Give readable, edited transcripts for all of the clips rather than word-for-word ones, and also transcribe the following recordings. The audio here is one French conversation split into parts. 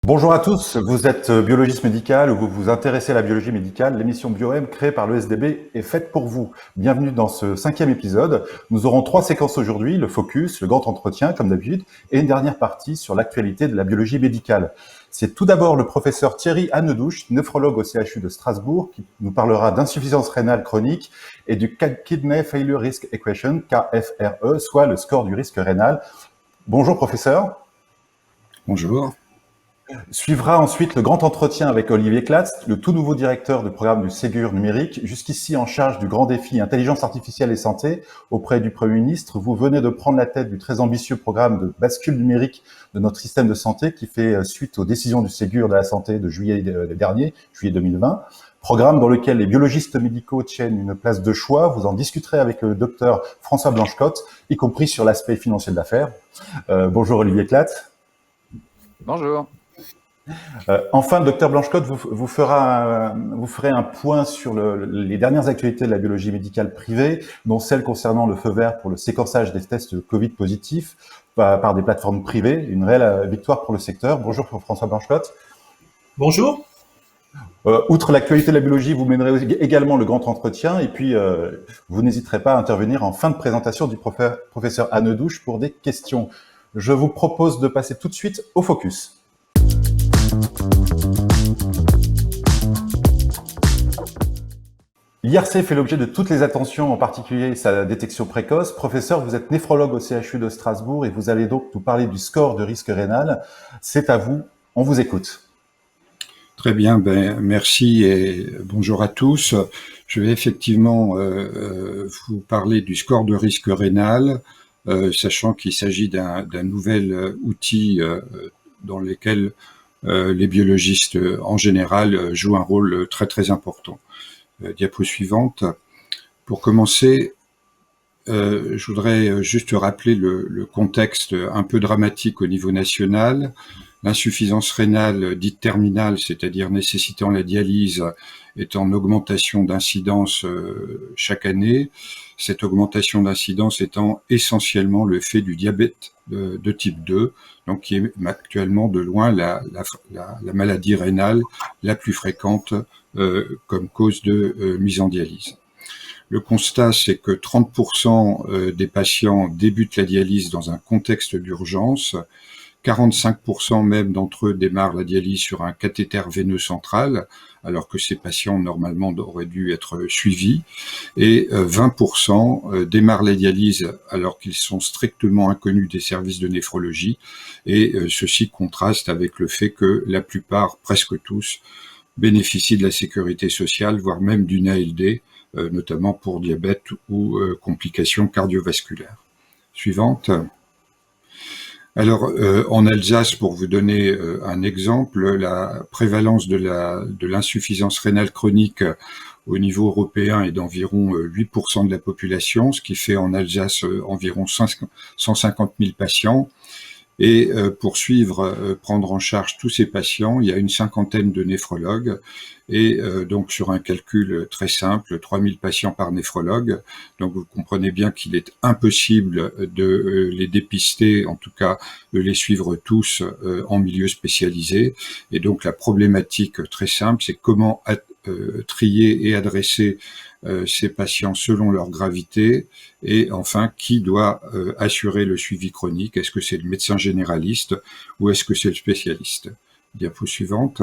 Bonjour à tous, vous êtes biologiste médical ou vous vous intéressez à la biologie médicale. L'émission BioM créée par l'ESDB est faite pour vous. Bienvenue dans ce 5e épisode. Nous aurons 3 séquences aujourd'hui, le focus, le grand entretien comme d'habitude et une dernière partie sur l'actualité de la biologie médicale. C'est tout d'abord le professeur Thierry Hannedouche, nephrologue au CHU de Strasbourg, qui nous parlera d'insuffisance rénale chronique et du Kidney Failure Risk Equation, KFRE, soit le score du risque rénal. Bonjour professeur. Bonjour. Suivra ensuite le grand entretien avec Olivier Clatz, le tout nouveau directeur du programme du Ségur numérique, jusqu'ici en charge du grand défi intelligence artificielle et santé auprès du Premier ministre. Vous venez de prendre la tête du très ambitieux programme de bascule numérique de notre système de santé qui fait suite aux décisions du Ségur de la santé de juillet dernier, juillet 2020. Programme dans lequel les biologistes médicaux tiennent une place de choix. Vous en discuterez avec le docteur François Blanchecotte, y compris sur l'aspect financier de l'affaire. Bonjour Olivier Clatz. Bonjour. Enfin, le docteur Blanchecotte vous ferez un point sur les dernières actualités de la biologie médicale privée, dont celle concernant le feu vert pour le séquençage des tests Covid positifs par des plateformes privées, une réelle victoire pour le secteur. Bonjour François Blanchecotte. Bonjour. Outre l'actualité de la biologie, vous mènerez également le grand entretien et puis vous n'hésiterez pas à intervenir en fin de présentation du professeur Hannedouche pour des questions. Je vous propose de passer tout de suite au focus. L'IRC fait l'objet de toutes les attentions, en particulier sa détection précoce. Professeur, vous êtes néphrologue au CHU de Strasbourg et vous allez donc nous parler du score de risque rénal. C'est à vous, on vous écoute. Très bien, merci et bonjour à tous. Je vais effectivement vous parler du score de risque rénal, sachant qu'il s'agit d'un nouvel outil dans lequel les biologistes en général jouent un rôle très très important. Diapo suivante. Pour commencer, je voudrais juste rappeler le contexte un peu dramatique au niveau national. L'insuffisance rénale dite terminale, c'est-à-dire nécessitant la dialyse, est en augmentation d'incidence chaque année. Cette augmentation d'incidence étant essentiellement le fait du diabète de type 2, donc qui est actuellement de loin la maladie rénale la plus fréquente comme cause de mise en dialyse. Le constat, c'est que 30% des patients débutent la dialyse dans un contexte d'urgence, 45% même d'entre eux démarrent la dialyse sur un cathéter veineux central, alors que ces patients normalement auraient dû être suivis, et 20% démarrent la dialyse alors qu'ils sont strictement inconnus des services de néphrologie, et ceci contraste avec le fait que la plupart, presque tous, bénéficient de la sécurité sociale, voire même d'une ALD, notamment pour diabète ou complications cardiovasculaires. Suivante. Alors, en Alsace, pour vous donner un exemple, la prévalence de l'insuffisance rénale chronique au niveau européen est d'environ 8% de la population, ce qui fait en Alsace environ 150 000 patients. Et pour prendre en charge tous ces patients, il y a une cinquantaine de néphrologues. Et donc sur un calcul très simple, 3000 patients par néphrologue. Donc vous comprenez bien qu'il est impossible de les dépister, en tout cas de les suivre tous en milieu spécialisé. Et donc la problématique très simple, c'est comment trier et adresser ces patients selon leur gravité, et enfin qui doit assurer le suivi chronique. Est-ce que c'est le médecin généraliste ou est-ce que c'est le spécialiste? Diapo suivante.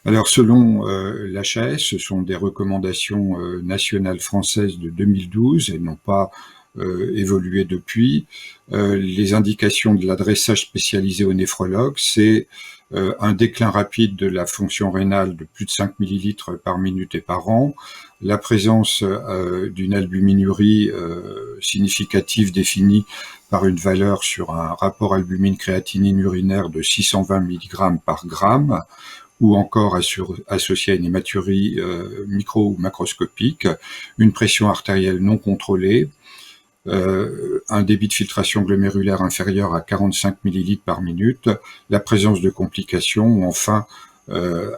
Alors selon l'HAS, ce sont des recommandations nationales françaises de 2012 et n'ont pas évolué depuis. Les indications de l'adressage spécialisé au néphrologue, c'est un déclin rapide de la fonction rénale de plus de 5 millilitres par minute et par an, la présence d'une albuminurie significative définie par une valeur sur un rapport albumine-créatinine urinaire de 620 mg par gramme, ou encore associé à une hématurie micro ou macroscopique, une pression artérielle non contrôlée, un débit de filtration glomérulaire inférieur à 45 millilitres par minute, la présence de complications ou enfin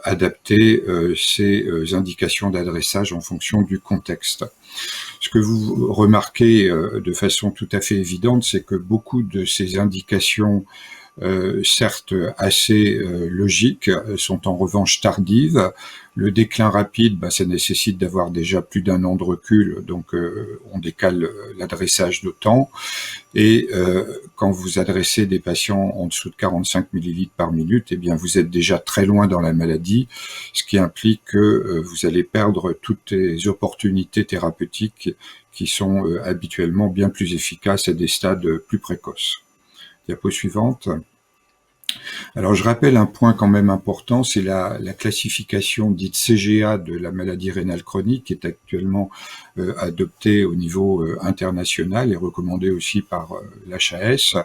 adapter ces indications d'adressage en fonction du contexte. Ce que vous remarquez de façon tout à fait évidente, c'est que beaucoup de ces indications, certes assez logiques, sont en revanche tardives. Le déclin rapide, ça nécessite d'avoir déjà plus d'1 an de recul, donc on décale l'adressage d'autant. Et quand vous adressez des patients en dessous de 45 millilitres par minute, eh bien vous êtes déjà très loin dans la maladie, ce qui implique que vous allez perdre toutes les opportunités thérapeutiques qui sont habituellement bien plus efficaces à des stades plus précoces. Diapo suivante. Alors je rappelle un point quand même important, c'est la classification dite CGA de la maladie rénale chronique qui est actuellement adoptée au niveau international et recommandée aussi par l'HAS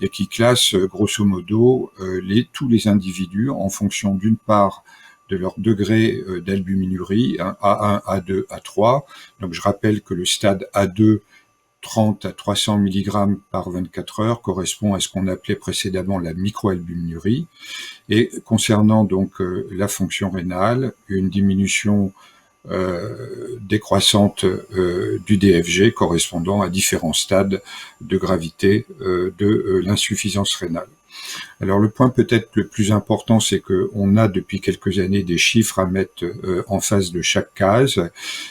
et qui classe grosso modo tous les individus en fonction d'une part de leur degré d'albuminurie, hein, A1, A2, A3. Donc je rappelle que le stade A2 30 à 300 mg par 24 heures correspond à ce qu'on appelait précédemment la microalbuminurie. Et concernant donc la fonction rénale, une diminution décroissante du DFG correspondant à différents stades de gravité de l'insuffisance rénale. Alors le point peut-être le plus important, c'est qu'on a depuis quelques années des chiffres à mettre en face de chaque case.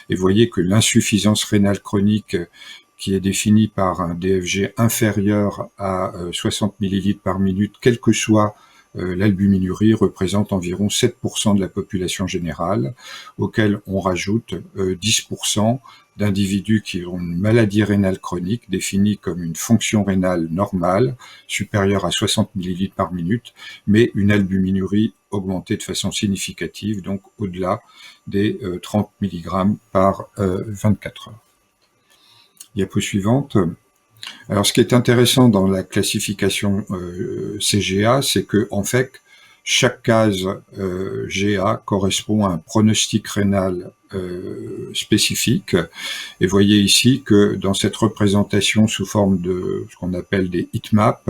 Et vous voyez que l'insuffisance rénale chronique qui est définie par un DFG inférieur à 60 ml par minute, quelle que soit l'albuminurie, représente environ 7% de la population générale, auquel on rajoute 10% d'individus qui ont une maladie rénale chronique définie comme une fonction rénale normale, supérieure à 60 ml par minute, mais une albuminurie augmentée de façon significative, donc au-delà des 30 mg par 24 heures. Diapo suivante. Alors, ce qui est intéressant dans la classification CGA, c'est que en fait, chaque case GA correspond à un pronostic rénal spécifique. Et voyez ici que dans cette représentation sous forme de ce qu'on appelle des heatmaps,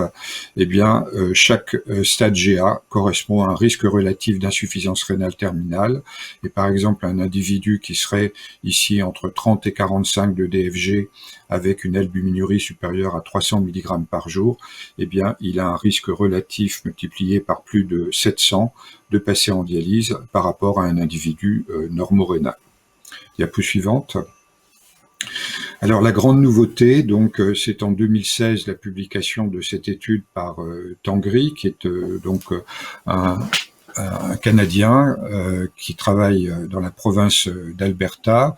eh bien, chaque stade GA correspond à un risque relatif d'insuffisance rénale terminale. Et par exemple, un individu qui serait ici entre 30 et 45 de DFG avec une albuminurie supérieure à 300 mg par jour, eh bien, il a un risque relatif multiplié par plus de 700 de passer en dialyse par rapport à un individu normorénal. Diapo suivante. Alors la grande nouveauté, donc c'est en 2016 la publication de cette étude par Tangri, qui est donc un Canadien qui travaille dans la province d'Alberta,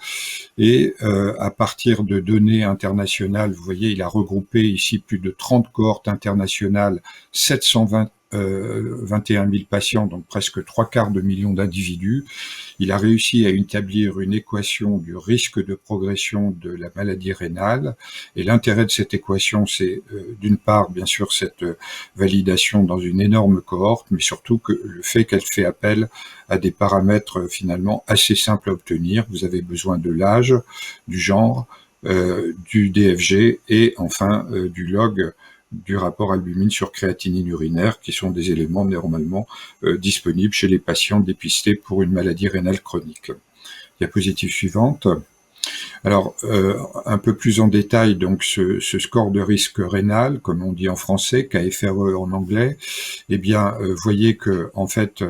et à partir de données internationales, vous voyez, il a regroupé ici plus de 30 cohortes internationales, 721 000 patients, donc presque 3/4 de million d'individus. Il a réussi à établir une équation du risque de progression de la maladie rénale. Et l'intérêt de cette équation, c'est d'une part, bien sûr, cette validation dans une énorme cohorte, mais surtout que le fait qu'elle fait appel à des paramètres finalement assez simples à obtenir. Vous avez besoin de l'âge, du genre, du DFG et enfin du log du rapport albumine sur créatinine urinaire, qui sont des éléments normalement disponibles chez les patients dépistés pour une maladie rénale chronique. Diapositive suivante. Alors, un peu plus en détail, donc ce score de risque rénal, comme on dit en français, KFRE en anglais, eh bien, voyez que en fait,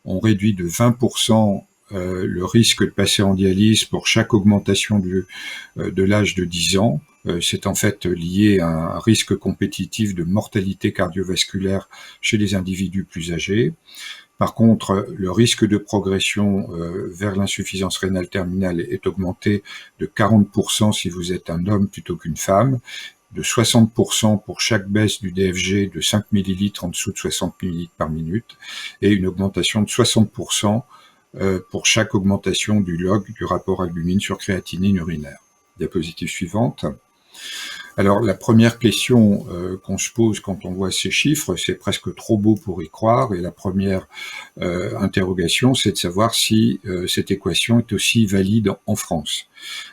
on réduit de 20% le risque de passer en dialyse pour chaque augmentation de l'âge de 10 ans. C'est en fait lié à un risque compétitif de mortalité cardiovasculaire chez les individus plus âgés. Par contre, le risque de progression vers l'insuffisance rénale terminale est augmenté de 40% si vous êtes un homme plutôt qu'une femme, de 60% pour chaque baisse du DFG de 5 ml en dessous de 60 ml par minute, et une augmentation de 60% pour chaque augmentation du log du rapport albumine sur créatinine urinaire. Diapositive suivante. Alors la première question qu'on se pose quand on voit ces chiffres, c'est presque trop beau pour y croire, et la première interrogation, c'est de savoir si cette équation est aussi valide en France.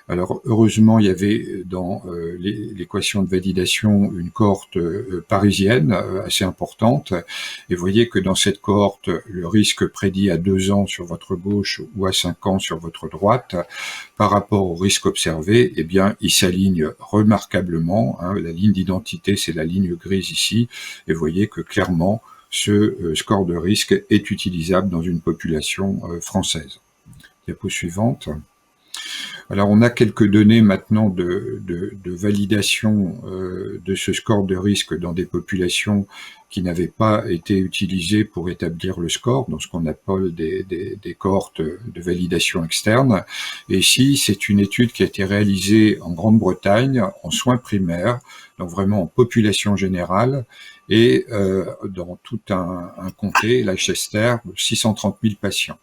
Alors heureusement, il y avait dans l'équation de validation une cohorte parisienne assez importante, et vous voyez que dans cette cohorte, le risque prédit à 2 ans sur votre gauche ou à 5 ans sur votre droite, par rapport au risque observé, eh bien, il s'aligne remarquablement. La ligne d'identité, c'est la ligne grise ici, et vous voyez que clairement, ce score de risque est utilisable dans une population française. Diapo suivante. Alors, on a quelques données maintenant de validation de ce score de risque dans des populations qui n'avaient pas été utilisées pour établir le score, dans ce qu'on appelle des cohortes de validation externe. Et ici, c'est une étude qui a été réalisée en Grande-Bretagne, en soins primaires, donc vraiment en population générale, et dans tout un comté, Leicester, 630 000 patients.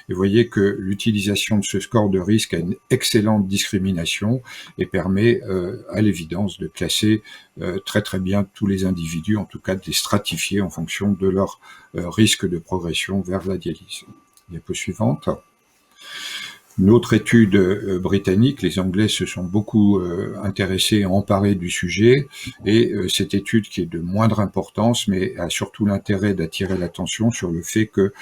Et vous voyez que l'utilisation de ce score de risque a une excellente discrimination et permet à l'évidence de classer très très bien tous les individus, en tout cas de les stratifier en fonction de leur risque de progression vers la dialyse. Diapo suivante. Une autre étude britannique, les Anglais se sont beaucoup intéressés et emparés du sujet, et cette étude qui est de moindre importance, mais a surtout l'intérêt d'attirer l'attention sur le fait que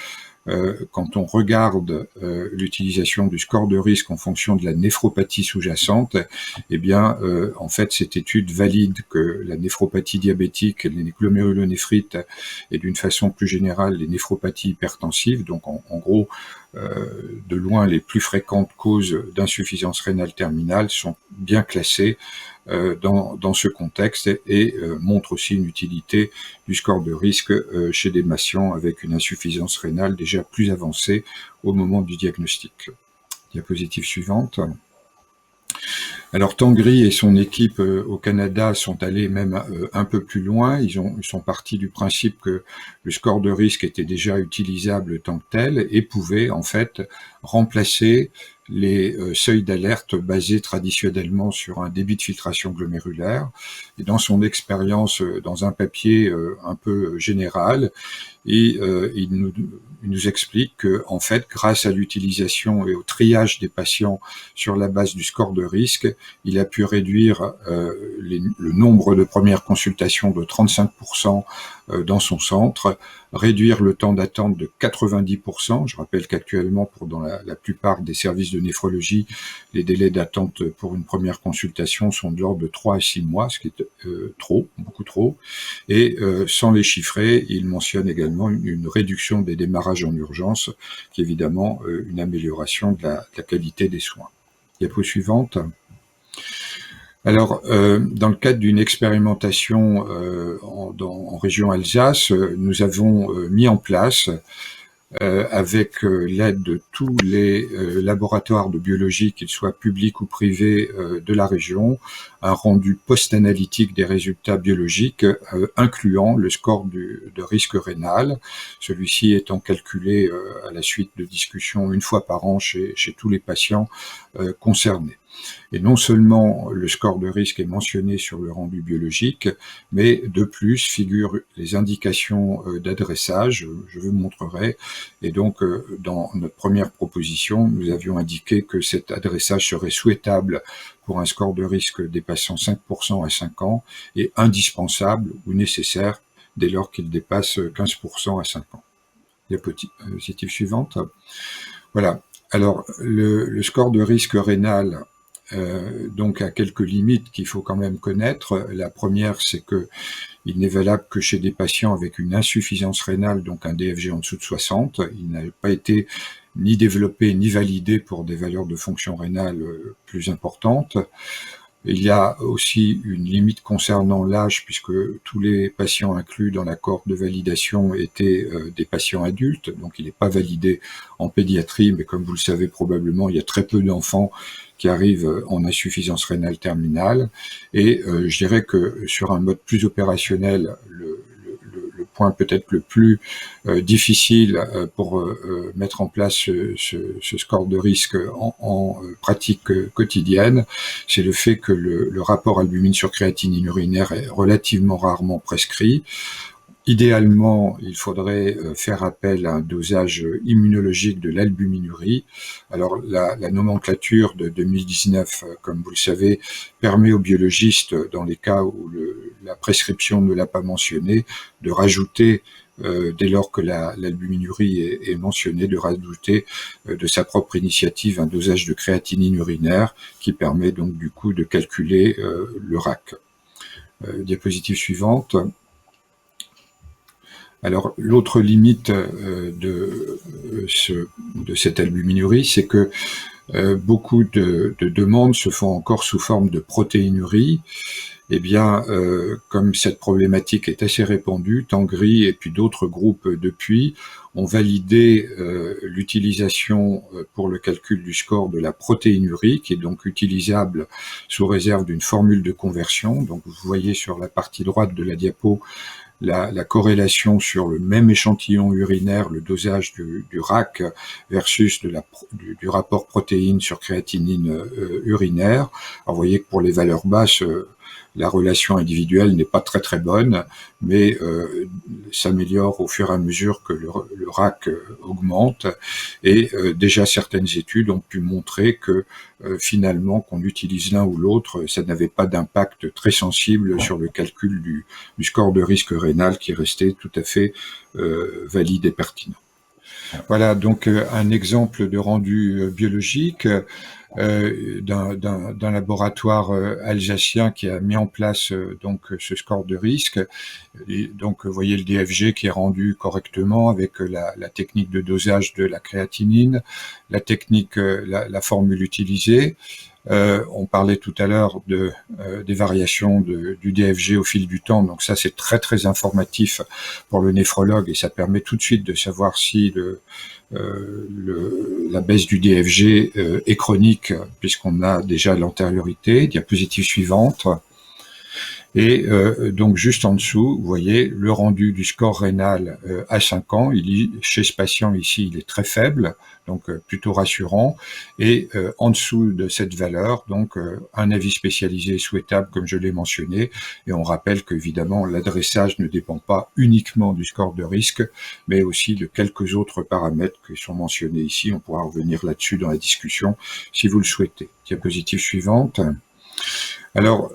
quand on regarde l'utilisation du score de risque en fonction de la néphropathie sous-jacente, eh bien, en fait, cette étude valide que la néphropathie diabétique, les glomérulonéphrite et d'une façon plus générale les néphropathies hypertensives, donc en gros, de loin les plus fréquentes causes d'insuffisance rénale terminale, sont bien classées dans ce contexte et montre aussi une utilité du score de risque chez des patients avec une insuffisance rénale déjà plus avancée au moment du diagnostic. Diapositive suivante. Alors Tangri et son équipe au Canada sont allés même un peu plus loin. Ils sont partis du principe que le score de risque était déjà utilisable tant que tel et pouvait en fait remplacer les seuils d'alerte basés traditionnellement sur un débit de filtration glomérulaire. Et dans son expérience, dans un papier un peu général, il nous explique que, en fait, grâce à l'utilisation et au triage des patients sur la base du score de risque, il a pu réduire le nombre de premières consultations de 35% dans son centre, réduire le temps d'attente de 90%. Je rappelle qu'actuellement, dans la plupart des services de néphrologie, les délais d'attente pour une première consultation sont de l'ordre de 3 à 6 mois, ce qui est trop, beaucoup trop. Et sans les chiffrer, il mentionne également une réduction des démarrages en urgence, qui est évidemment une amélioration de la qualité des soins. Diapo suivante. Alors, dans le cadre d'une expérimentation en région Alsace, nous avons mis en place, avec l'aide de tous les laboratoires de biologie, qu'ils soient publics ou privés de la région, un rendu post-analytique des résultats biologiques incluant le score de risque rénal, celui-ci étant calculé à la suite de discussions une fois par an chez tous les patients concernés. Et non seulement le score de risque est mentionné sur le rendu biologique, mais de plus figurent les indications d'adressage, je vous montrerai. Et donc, dans notre première proposition, nous avions indiqué que cet adressage serait souhaitable pour un score de risque dépassant 5% à 5 ans et indispensable ou nécessaire dès lors qu'il dépasse 15% à 5 ans. Diapositive suivante. Voilà. Alors, le score de risque rénal donc a quelques limites qu'il faut quand même connaître. La première, c'est que il n'est valable que chez des patients avec une insuffisance rénale, donc un DFG en dessous de 60. Il n'a pas été ni développé ni validé pour des valeurs de fonction rénale plus importantes. Il y a aussi une limite concernant l'âge, puisque tous les patients inclus dans la cohorte de validation étaient des patients adultes, donc il n'est pas validé en pédiatrie, mais comme vous le savez probablement, il y a très peu d'enfants qui arrivent en insuffisance rénale terminale, et je dirais que sur un mode plus opérationnel, le point point peut-être le plus difficile pour mettre en place ce score de risque en pratique quotidienne, c'est le fait que le rapport albumine sur créatinine urinaire est relativement rarement prescrit. Idéalement, il faudrait faire appel à un dosage immunologique de l'albuminurie. Alors, la nomenclature de 2019, comme vous le savez, permet aux biologistes, dans les cas où la prescription ne l'a pas mentionné, de rajouter, dès lors que l'albuminurie est mentionnée, de rajouter de sa propre initiative un dosage de créatinine urinaire qui permet donc du coup de calculer le RAC. Diapositive suivante. Alors, l'autre limite de cette albuminurie, c'est que beaucoup de demandes se font encore sous forme de protéinurie. Eh bien, comme cette problématique est assez répandue, Tangri et puis d'autres groupes depuis ont validé l'utilisation pour le calcul du score de la protéinurie, qui est donc utilisable sous réserve d'une formule de conversion. Donc, vous voyez sur la partie droite de la diapo la corrélation sur le même échantillon urinaire, le dosage du RAC versus du rapport protéine sur créatinine urinaire. Alors, vous voyez que pour les valeurs basses, la relation individuelle n'est pas très très bonne, mais s'améliore au fur et à mesure que le RAC augmente. Et déjà certaines études ont pu montrer que finalement, qu'on utilise l'un ou l'autre, ça n'avait pas d'impact très sensible sur le calcul du score de risque rénal, qui restait tout à fait valide et pertinent. Voilà donc un exemple de rendu biologique d'un laboratoire alsacien qui a mis en place donc ce score de risque. Et donc vous voyez le DFG qui est rendu correctement avec la technique de dosage de la créatinine, la technique, la formule utilisée. On parlait tout à l'heure des variations du DFG au fil du temps, donc ça c'est très très informatif pour le néphrologue et ça permet tout de suite de savoir si la baisse du DFG est chronique puisqu'on a déjà l'antériorité. Diapositive suivante. Et donc juste en dessous, vous voyez le rendu du score rénal à 5 ans. Chez ce patient ici, il est très faible, donc plutôt rassurant. Et en dessous de cette valeur, donc un avis spécialisé est souhaitable, comme je l'ai mentionné. Et on rappelle qu'évidemment, l'adressage ne dépend pas uniquement du score de risque, mais aussi de quelques autres paramètres qui sont mentionnés ici. On pourra revenir là-dessus dans la discussion si vous le souhaitez. Diapositive suivante. Alors,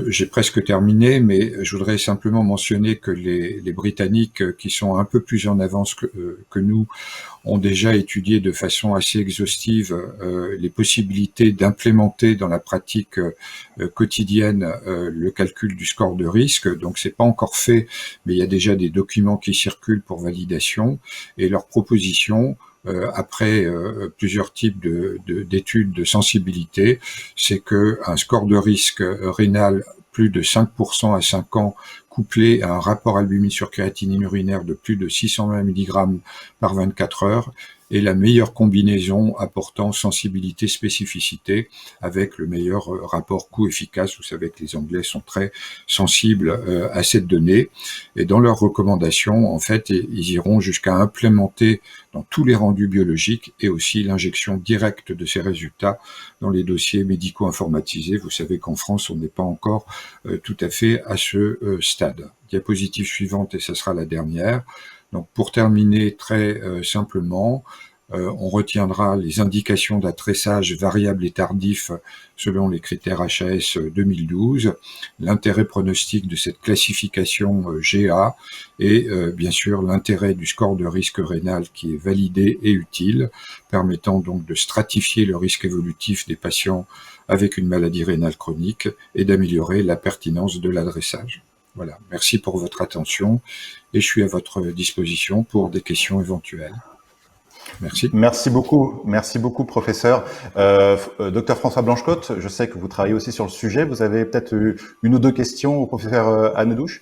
j'ai presque terminé, mais je voudrais simplement mentionner que les Britanniques, qui sont un peu plus en avance que nous, ont déjà étudié de façon assez exhaustive les possibilités d'implémenter dans la pratique quotidienne le calcul du score de risque. Donc, c'est pas encore fait, mais il y a déjà des documents qui circulent pour validation, et leurs propositions après plusieurs types d'études de sensibilité, c'est que un score de risque rénal plus de 5% à 5 ans, couplé à un rapport albumine sur créatinine urinaire de plus de 620 mg par 24 heures, est la meilleure combinaison apportant sensibilité, spécificité, avec le meilleur rapport coût-efficace. Vous savez que les Anglais sont très sensibles à cette donnée. Et dans leurs recommandations, en fait, ils iront jusqu'à implémenter dans tous les rendus biologiques et aussi l'injection directe de ces résultats dans les dossiers médico-informatisés. Vous savez qu'en France, on n'est pas encore tout à fait à ce stade. Diapositive suivante, et ce sera la dernière. Donc, pour terminer très simplement, on retiendra les indications d'adressage variable et tardif selon les critères HAS 2012, l'intérêt pronostique de cette classification GA et bien sûr l'intérêt du score de risque rénal qui est validé et utile, permettant donc de stratifier le risque évolutif des patients avec une maladie rénale chronique et d'améliorer la pertinence de l'adressage. Voilà, merci pour votre attention et je suis à votre disposition pour des questions éventuelles. Merci. Merci beaucoup, professeur. Docteur François Blanchecotte, je sais que vous travaillez aussi sur le sujet. Vous avez peut-être une ou deux questions au professeur Hannedouche?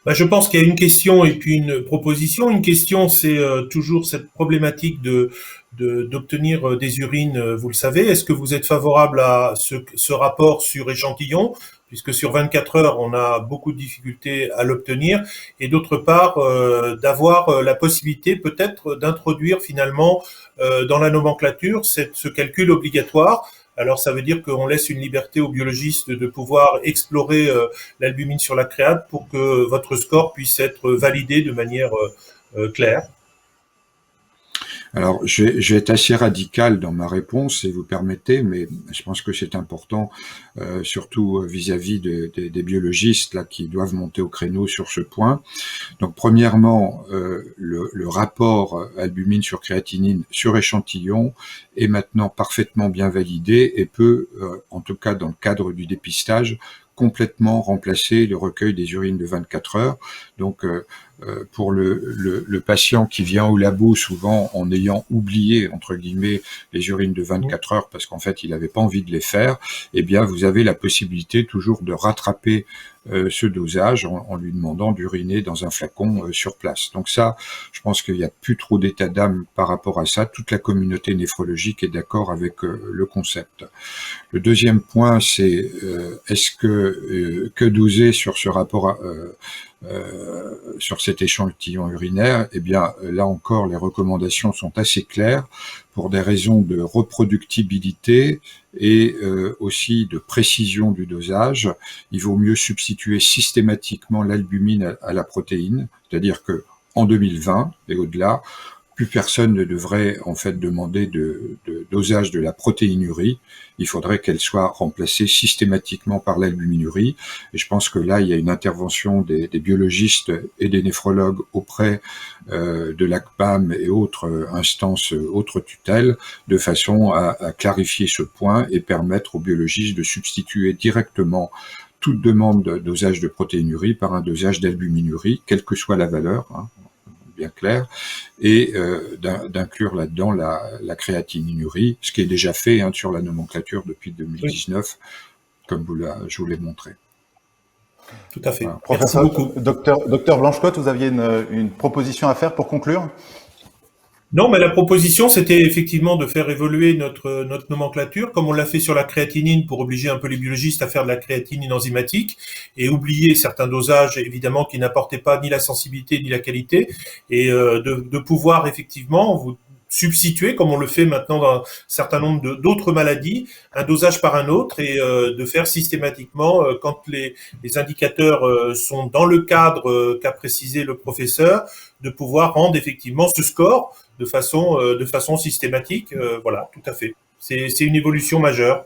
Je pense qu'il y a une question et puis une proposition. Une question, c'est toujours cette problématique d'obtenir des urines, vous le savez. Est-ce que vous êtes favorable à ce rapport sur échantillon puisque sur 24 heures, on a beaucoup de difficultés à l'obtenir, et d'autre part, d'avoir la possibilité peut-être d'introduire finalement dans la nomenclature ce calcul obligatoire. Alors ça veut dire qu'on laisse une liberté aux biologistes de pouvoir explorer l'albumine sur la créate pour que votre score puisse être validé de manière claire. Alors, je vais être assez radical dans ma réponse, si vous permettez, mais je pense que c'est important, surtout vis-à-vis des biologistes là qui doivent monter au créneau sur ce point. Donc, premièrement, le rapport albumine sur créatinine sur échantillon est maintenant parfaitement bien validé et peut, en tout cas dans le cadre du dépistage, complètement remplacer le recueil des urines de 24 heures. Donc, pour le patient qui vient au labo, souvent en ayant oublié, entre guillemets, les urines de 24 heures parce qu'en fait, il n'avait pas envie de les faire, eh bien, vous avez la possibilité toujours de rattraper ce dosage en lui demandant d'uriner dans un flacon sur place. Donc ça, je pense qu'il n'y a plus trop d'état d'âme par rapport à ça. Toute la communauté néphrologique est d'accord avec le concept. Le deuxième point, c'est est-ce que doser sur ce rapport sur cet échantillon urinaire? Eh bien, là encore, les recommandations sont assez claires pour des raisons de reproductibilité et aussi de précision du dosage. Il vaut mieux substituer systématiquement l'albumine à la protéine, c'est-à-dire que en 2020 et au-delà, plus personne ne devrait en fait demander de dosage de la protéinurie. Il faudrait qu'elle soit remplacée systématiquement par l'albuminurie. Et je pense que là, il y a une intervention des biologistes et des néphrologues auprès de l'ACPAM et autres instances, autres tutelles, de façon à clarifier ce point et permettre aux biologistes de substituer directement toute demande de dosage de protéinurie par un dosage d'albuminurie, quelle que soit la valeur, hein, bien clair, et d'inclure là-dedans la créatininurie, ce qui est déjà fait sur la nomenclature depuis 2019, comme je vous l'ai montré. Tout à fait. Voilà. Professeur, merci beaucoup. Docteur Blanchecotte, vous aviez une proposition à faire pour conclure? Non, mais la proposition, c'était effectivement de faire évoluer notre nomenclature, comme on l'a fait sur la créatinine pour obliger un peu les biologistes à faire de la créatinine enzymatique et oublier certains dosages, évidemment, qui n'apportaient pas ni la sensibilité ni la qualité, et de pouvoir effectivement vous substituer, comme on le fait maintenant dans un certain nombre d'autres maladies, un dosage par un autre, et de faire systématiquement, quand les indicateurs sont dans le cadre qu'a précisé le professeur, de pouvoir rendre effectivement ce score de façon systématique. Voilà, tout à fait. C'est une évolution majeure,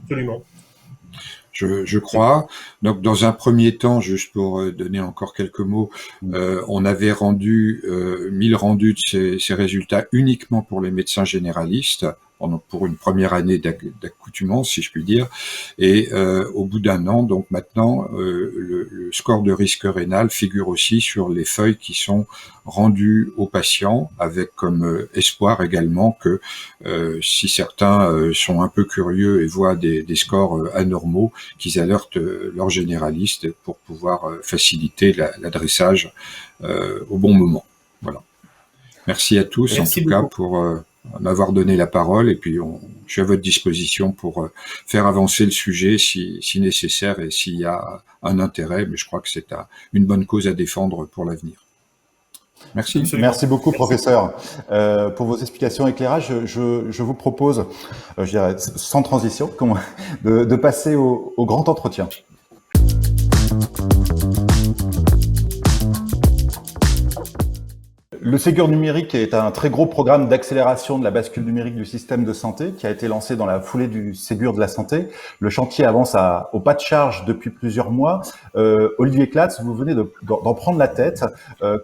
absolument. Je crois. Donc, dans un premier temps, juste pour donner encore quelques mots, on avait mis le rendu de ces résultats uniquement pour les médecins généralistes, pour une première année d'accoutumance, si je puis dire. Et au bout d'un an, donc maintenant, le score de risque rénal figure aussi sur les feuilles qui sont rendues aux patients, avec comme espoir également que si certains sont un peu curieux et voient des scores anormaux, qu'ils alertent leur généraliste pour pouvoir faciliter l'adressage au bon moment. Voilà. Merci à tous, Merci en tout cas, beaucoup. pour m'avoir donné la parole, et puis je suis à votre disposition pour faire avancer le sujet si nécessaire et s'il y a un intérêt, mais je crois que c'est une bonne cause à défendre pour l'avenir. Merci. Absolument. Merci beaucoup, professeur, pour vos explications et éclairages. Je vous propose, je dirais sans transition, de passer au grand entretien. Le Ségur numérique est un très gros programme d'accélération de la bascule numérique du système de santé qui a été lancé dans la foulée du Ségur de la santé. Le chantier avance au pas de charge depuis plusieurs mois. Olivier Clatz, vous venez d'en prendre la tête.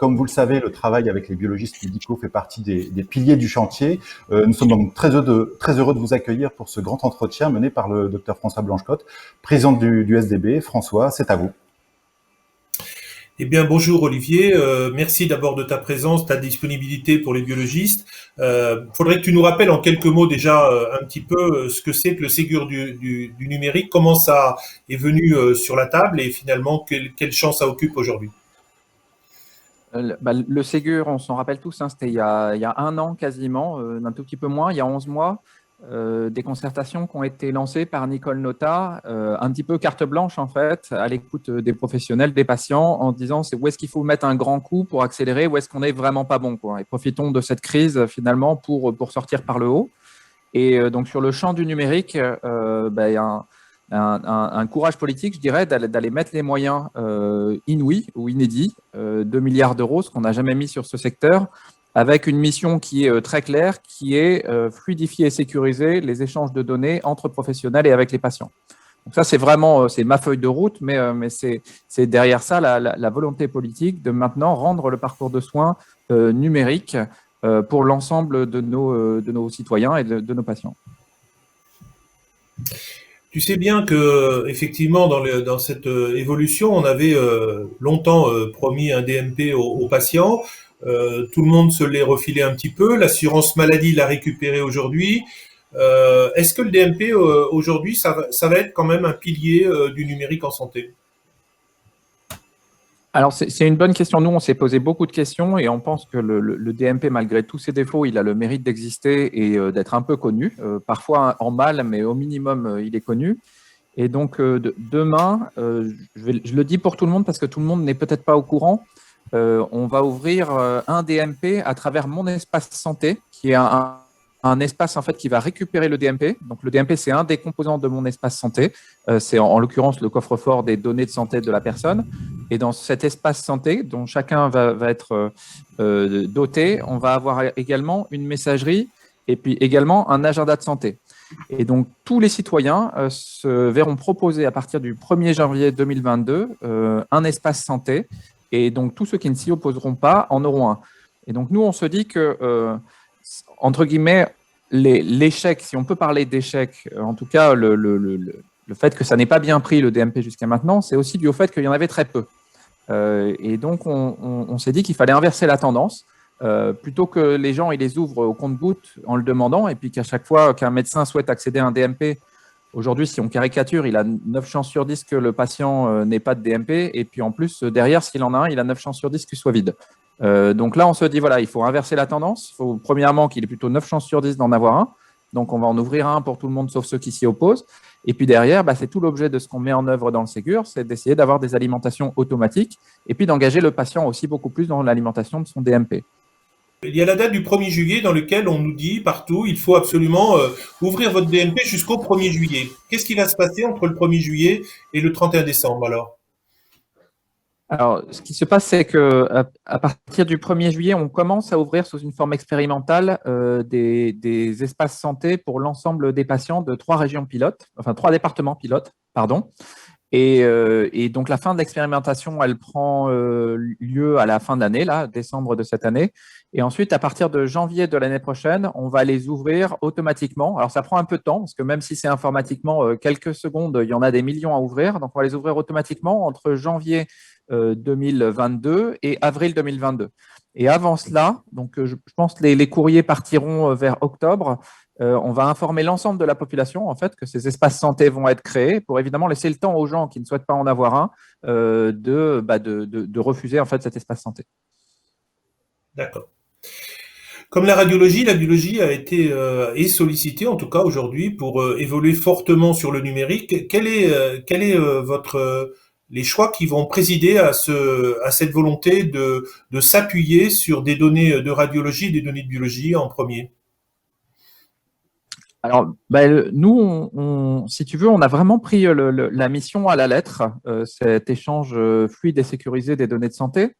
Comme vous le savez, le travail avec les biologistes médicaux fait partie des piliers du chantier. Nous sommes donc très heureux de vous accueillir pour ce grand entretien mené par le Dr François Blanchecotte, président du SDB. François, c'est à vous. Eh bien, bonjour Olivier. Merci d'abord de ta présence, ta disponibilité pour les biologistes. Faudrait que tu nous rappelles en quelques mots déjà un petit peu ce que c'est que le Ségur du numérique, comment ça est venu sur la table et finalement quel champ ça occupe aujourd'hui. Le Ségur, on s'en rappelle tous, c'était il y a un an quasiment, un tout petit peu moins, il y a 11 mois. des concertations qui ont été lancées par Nicole Notat, un petit peu carte blanche en fait, à l'écoute des professionnels, des patients, en disant où est-ce qu'il faut mettre un grand coup pour accélérer, où est-ce qu'on n'est vraiment pas bon, quoi. Et profitons de cette crise finalement pour sortir par le haut. Et donc sur le champ du numérique, il y a un courage politique, je dirais, d'aller mettre les moyens inouïs ou inédits, 2 milliards d'euros, ce qu'on n'a jamais mis sur ce secteur, avec une mission qui est très claire, qui est fluidifier et sécuriser les échanges de données entre professionnels et avec les patients. Donc ça, c'est vraiment c'est ma feuille de route, mais c'est derrière ça la volonté politique de maintenant rendre le parcours de soins numérique pour l'ensemble de nos citoyens et de nos patients. Tu sais bien que effectivement dans cette évolution, on avait longtemps promis un DMP aux patients. Tout le monde se l'est refilé un petit peu. L'assurance maladie l'a récupéré aujourd'hui. Est-ce que le DMP aujourd'hui, ça va être quand même un pilier du numérique en santé? Alors, c'est une bonne question. Nous, on s'est posé beaucoup de questions et on pense que le DMP, malgré tous ses défauts, il a le mérite d'exister et d'être un peu connu. Parfois en mal, mais au minimum, il est connu. Et donc, demain, je le dis pour tout le monde parce que tout le monde n'est peut-être pas au courant, on va ouvrir un DMP à travers Mon Espace Santé, qui est un espace en fait qui va récupérer le DMP. Donc le DMP, c'est un des composants de Mon Espace Santé. C'est en l'occurrence le coffre-fort des données de santé de la personne. Et dans cet espace santé, dont chacun va être doté, on va avoir également une messagerie et puis également un agenda de santé. Et donc tous les citoyens se verront proposer à partir du 1er janvier 2022 un espace santé. Et donc, tous ceux qui ne s'y opposeront pas en auront un. Et donc, nous, on se dit que, entre guillemets, l'échec, si on peut parler d'échec, en tout cas, le fait que ça n'ait pas bien pris le DMP jusqu'à maintenant, c'est aussi dû au fait qu'il y en avait très peu. Et donc, on s'est dit qu'il fallait inverser la tendance. Plutôt que les gens ils les ouvrent au compte-gouttes en le demandant, et puis qu'à chaque fois qu'un médecin souhaite accéder à un DMP, aujourd'hui, si on caricature, il a 9 chances sur 10 que le patient n'ait pas de DMP. Et puis en plus, derrière, s'il en a un, il a 9 chances sur 10 qu'il soit vide. Donc là, on se dit, voilà, il faut inverser la tendance. Il faut premièrement qu'il ait plutôt 9 chances sur 10 d'en avoir un. Donc on va en ouvrir un pour tout le monde, sauf ceux qui s'y opposent. Et puis derrière, c'est tout l'objet de ce qu'on met en œuvre dans le Ségur, c'est d'essayer d'avoir des alimentations automatiques et puis d'engager le patient aussi beaucoup plus dans l'alimentation de son DMP. Il y a la date du 1er juillet dans laquelle on nous dit partout il faut absolument ouvrir votre DMP jusqu'au 1er juillet. Qu'est-ce qui va se passer entre le 1er juillet et le 31 décembre alors? Alors, ce qui se passe, c'est qu'à partir du 1er juillet, on commence à ouvrir sous une forme expérimentale des espaces santé pour l'ensemble des patients de 3 régions pilotes, enfin 3 départements pilotes, pardon. Et donc, la fin de l'expérimentation, elle prend lieu à la fin de l'année, là, décembre de cette année. Et ensuite, à partir de janvier de l'année prochaine, on va les ouvrir automatiquement. Alors, ça prend un peu de temps, parce que même si c'est informatiquement quelques secondes, il y en a des millions à ouvrir. Donc, on va les ouvrir automatiquement entre janvier 2022 et avril 2022. Et avant cela, donc je pense que les courriers partiront vers octobre. On va informer l'ensemble de la population en fait que ces espaces santé vont être créés pour évidemment laisser le temps aux gens qui ne souhaitent pas en avoir un de refuser en fait cet espace santé. D'accord. Comme la biologie a été est sollicitée en tout cas aujourd'hui pour évoluer fortement sur le numérique. Quel est votre les choix qui vont présider à cette volonté de s'appuyer sur des données de radiologie et des données de biologie en premier? Alors, nous, si tu veux, on a vraiment pris la mission à la lettre, cet échange fluide et sécurisé des données de santé.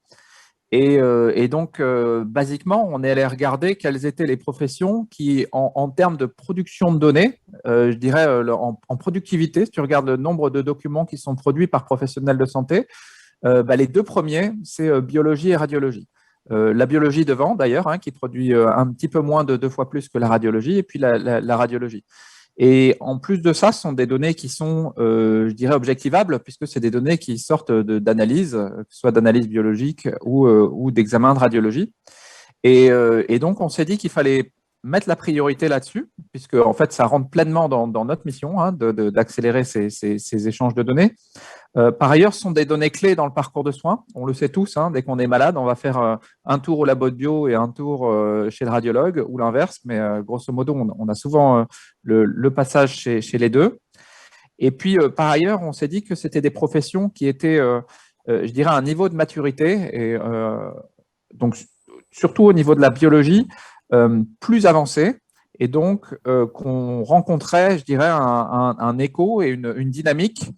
Et donc, basiquement, on est allé regarder quelles étaient les professions qui, en termes de production de données, je dirais en productivité, si tu regardes le nombre de documents qui sont produits par professionnels de santé, les 2 premiers, c'est biologie et radiologie. La biologie devant, d'ailleurs, qui produit un petit peu moins de 2 fois plus que la radiologie, et puis la radiologie. Et en plus de ça, ce sont des données qui sont, je dirais, objectivables, puisque c'est des données qui sortent d'analyse, que ce soit d'analyse biologique ou d'examen de radiologie. Et donc, on s'est dit qu'il fallait mettre la priorité là-dessus, puisque en fait, ça rentre pleinement dans notre mission d'accélérer ces échanges de données. Par ailleurs, ce sont des données clés dans le parcours de soins. On le sait tous, dès qu'on est malade, on va faire un tour au labo de bio et un tour chez le radiologue ou l'inverse, mais grosso modo, on a souvent le passage chez les deux. Et puis, par ailleurs, on s'est dit que c'était des professions qui étaient, je dirais, à un niveau de maturité, et donc surtout au niveau de la biologie, plus avancé, et donc qu'on rencontrait, je dirais, un écho et une dynamique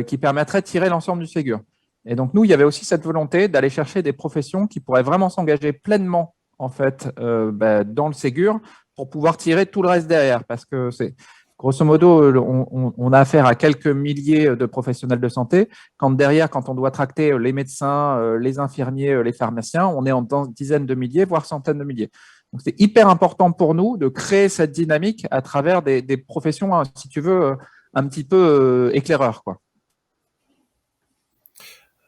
qui permettrait de tirer l'ensemble du Ségur. Et donc, nous, il y avait aussi cette volonté d'aller chercher des professions qui pourraient vraiment s'engager pleinement, en fait, dans le Ségur pour pouvoir tirer tout le reste derrière, parce que c'est… Grosso modo, on a affaire à quelques milliers de professionnels de santé, quand derrière, quand on doit tracter les médecins, les infirmiers, les pharmaciens, on est en dizaines de milliers, voire centaines de milliers. Donc, c'est hyper important pour nous de créer cette dynamique à travers des professions, si tu veux, un petit peu éclaireurs, quoi.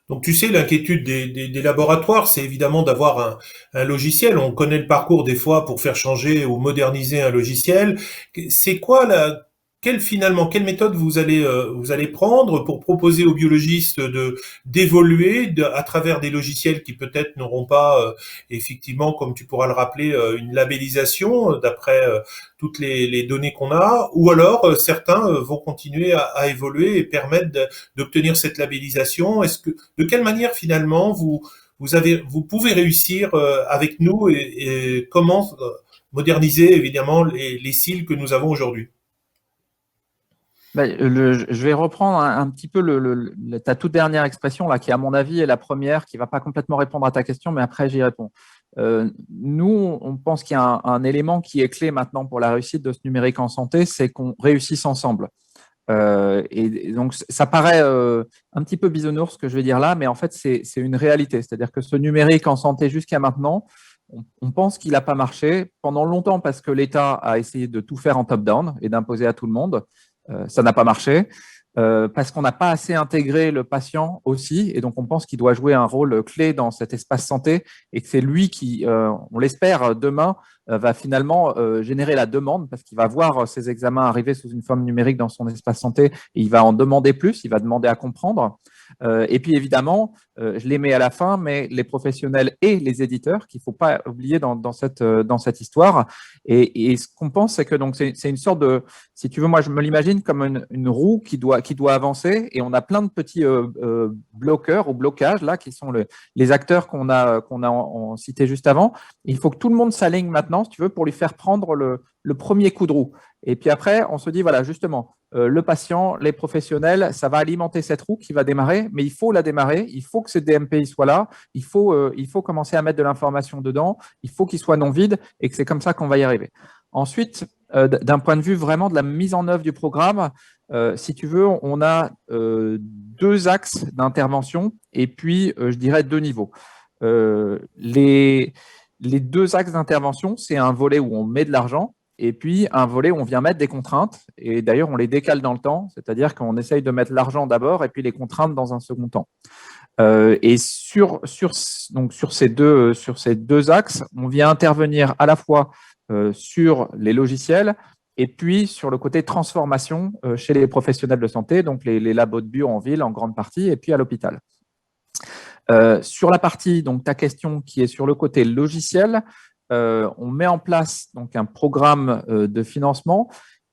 Donc tu sais, l'inquiétude des laboratoires, c'est évidemment d'avoir un logiciel. On connaît le parcours des fois pour faire changer ou moderniser un logiciel. C'est quoi quelle méthode vous allez prendre pour proposer aux biologistes d'évoluer à travers des logiciels qui peut-être n'auront pas effectivement, comme tu pourras le rappeler, une labellisation d'après toutes les données qu'on a, ou alors certains vont continuer à évoluer et permettre d'obtenir cette labellisation. De quelle manière finalement vous pouvez réussir avec nous et comment moderniser évidemment les cils que nous avons aujourd'hui? Je vais reprendre un petit peu ta toute dernière expression là, qui à mon avis est la première, qui ne va pas complètement répondre à ta question, mais après j'y réponds. Nous, on pense qu'il y a un élément qui est clé maintenant pour la réussite de ce numérique en santé, c'est qu'on réussisse ensemble. Et donc, ça paraît un petit peu bisounours ce que je vais dire là, mais en fait, c'est une réalité. C'est-à-dire que ce numérique en santé jusqu'à maintenant, on pense qu'il n'a pas marché pendant longtemps parce que l'État a essayé de tout faire en top-down et d'imposer à tout le monde. Ça n'a pas marché. Parce qu'on n'a pas assez intégré le patient aussi, et donc on pense qu'il doit jouer un rôle clé dans cet espace santé, et que c'est lui qui, on l'espère, demain, va finalement générer la demande, parce qu'il va voir ses examens arriver sous une forme numérique dans son espace santé, et il va en demander plus, il va demander à comprendre. Et puis évidemment, je les mets à la fin, mais les professionnels et les éditeurs, qu'il ne faut pas oublier dans cette histoire. Et ce qu'on pense, c'est que c'est une sorte de, si tu veux, moi je me l'imagine comme une roue qui doit avancer, et on a plein de petits bloqueurs ou blocages là qui sont les acteurs qu'on a cités juste avant. Il faut que tout le monde s'aligne maintenant, si tu veux, pour lui faire prendre le premier coup de roue. Et puis après, on se dit, voilà, justement, le patient, les professionnels, ça va alimenter cette roue qui va démarrer, mais il faut la démarrer, il faut que ce DMP soit là, il faut commencer à mettre de l'information dedans, il faut qu'il soit non vide, et que c'est comme ça qu'on va y arriver. Ensuite, d'un point de vue vraiment de la mise en œuvre du programme, si tu veux, on a deux axes d'intervention et puis, je dirais, deux niveaux. Les deux axes d'intervention, c'est un volet où on met de l'argent et puis un volet où on vient mettre des contraintes. Et d'ailleurs, on les décale dans le temps, c'est-à-dire qu'on essaye de mettre l'argent d'abord et puis les contraintes dans un second temps. Et sur ces deux axes, on vient intervenir à la fois sur les logiciels et puis sur le côté transformation chez les professionnels de santé, donc les labos de bio en ville en grande partie, et puis à l'hôpital. Sur la partie, donc ta question qui est sur le côté logiciel, on met en place donc un programme de financement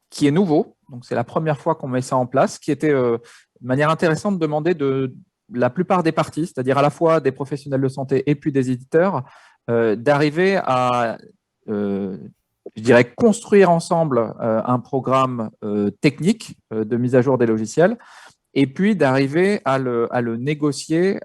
qui est nouveau. Donc c'est la première fois qu'on met ça en place, qui était de manière intéressante demandée de la plupart des parties, c'est-à-dire à la fois des professionnels de santé et puis des éditeurs, d'arriver à je dirais construire ensemble un programme technique de mise à jour des logiciels, et puis d'arriver à le négocier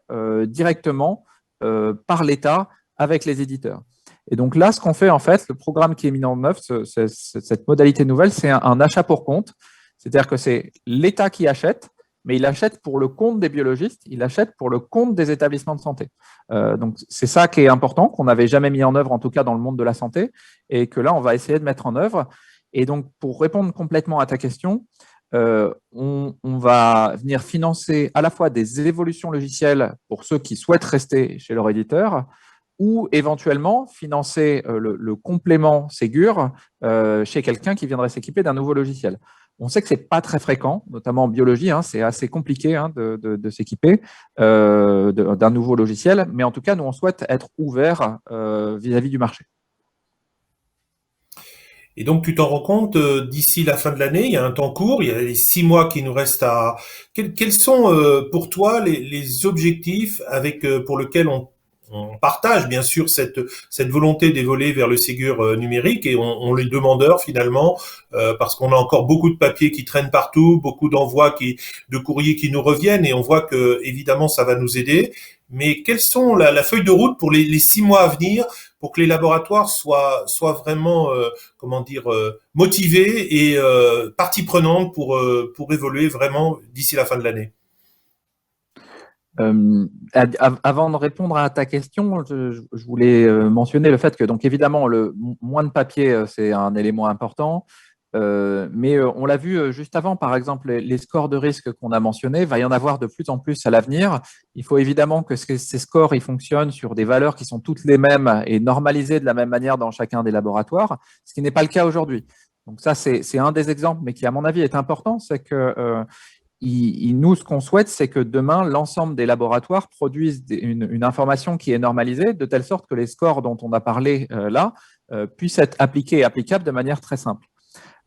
directement par l'État avec les éditeurs. Et donc là, ce qu'on fait en fait, le programme qui est mis en œuvre, cette modalité nouvelle, c'est un achat pour compte. C'est-à-dire que c'est l'État qui achète, mais il achète pour le compte des biologistes, il achète pour le compte des établissements de santé. Donc c'est ça qui est important, qu'on n'avait jamais mis en œuvre, en tout cas dans le monde de la santé, et que là, on va essayer de mettre en œuvre. Et donc, pour répondre complètement à ta question, on va venir financer à la fois des évolutions logicielles pour ceux qui souhaitent rester chez leur éditeur, ou éventuellement financer le complément Ségur chez quelqu'un qui viendrait s'équiper d'un nouveau logiciel. On sait que ce n'est pas très fréquent, notamment en biologie, c'est assez compliqué de s'équiper d'un nouveau logiciel, mais en tout cas, nous, on souhaite être ouvert vis-à-vis du marché. Et donc, tu t'en rends compte, d'ici la fin de l'année, il y a un temps court, il y a les 6 mois qui nous restent à... Quels sont pour toi les objectifs pour lesquels on partage bien sûr cette volonté d'évoluer vers le Ségur numérique et on est demandeur finalement parce qu'on a encore beaucoup de papiers qui traînent partout, beaucoup d'envois de courriers qui nous reviennent et on voit que évidemment ça va nous aider. Mais quelles sont la feuille de route pour les 6 mois à venir pour que les laboratoires soient vraiment motivés et partie prenante pour évoluer vraiment d'ici la fin de l'année? Avant de répondre à ta question, je voulais mentionner le fait que, donc évidemment, le moins de papier, c'est un élément important, mais on l'a vu juste avant, par exemple, les scores de risque qu'on a mentionnés, il va y en avoir de plus en plus à l'avenir. Il faut évidemment que ces scores ils fonctionnent sur des valeurs qui sont toutes les mêmes et normalisées de la même manière dans chacun des laboratoires, ce qui n'est pas le cas aujourd'hui. Donc ça, c'est un des exemples, mais qui, à mon avis, est important, c'est que nous, ce qu'on souhaite, c'est que demain, l'ensemble des laboratoires produisent une information qui est normalisée, de telle sorte que les scores dont on a parlé là puissent être appliqués et applicables de manière très simple.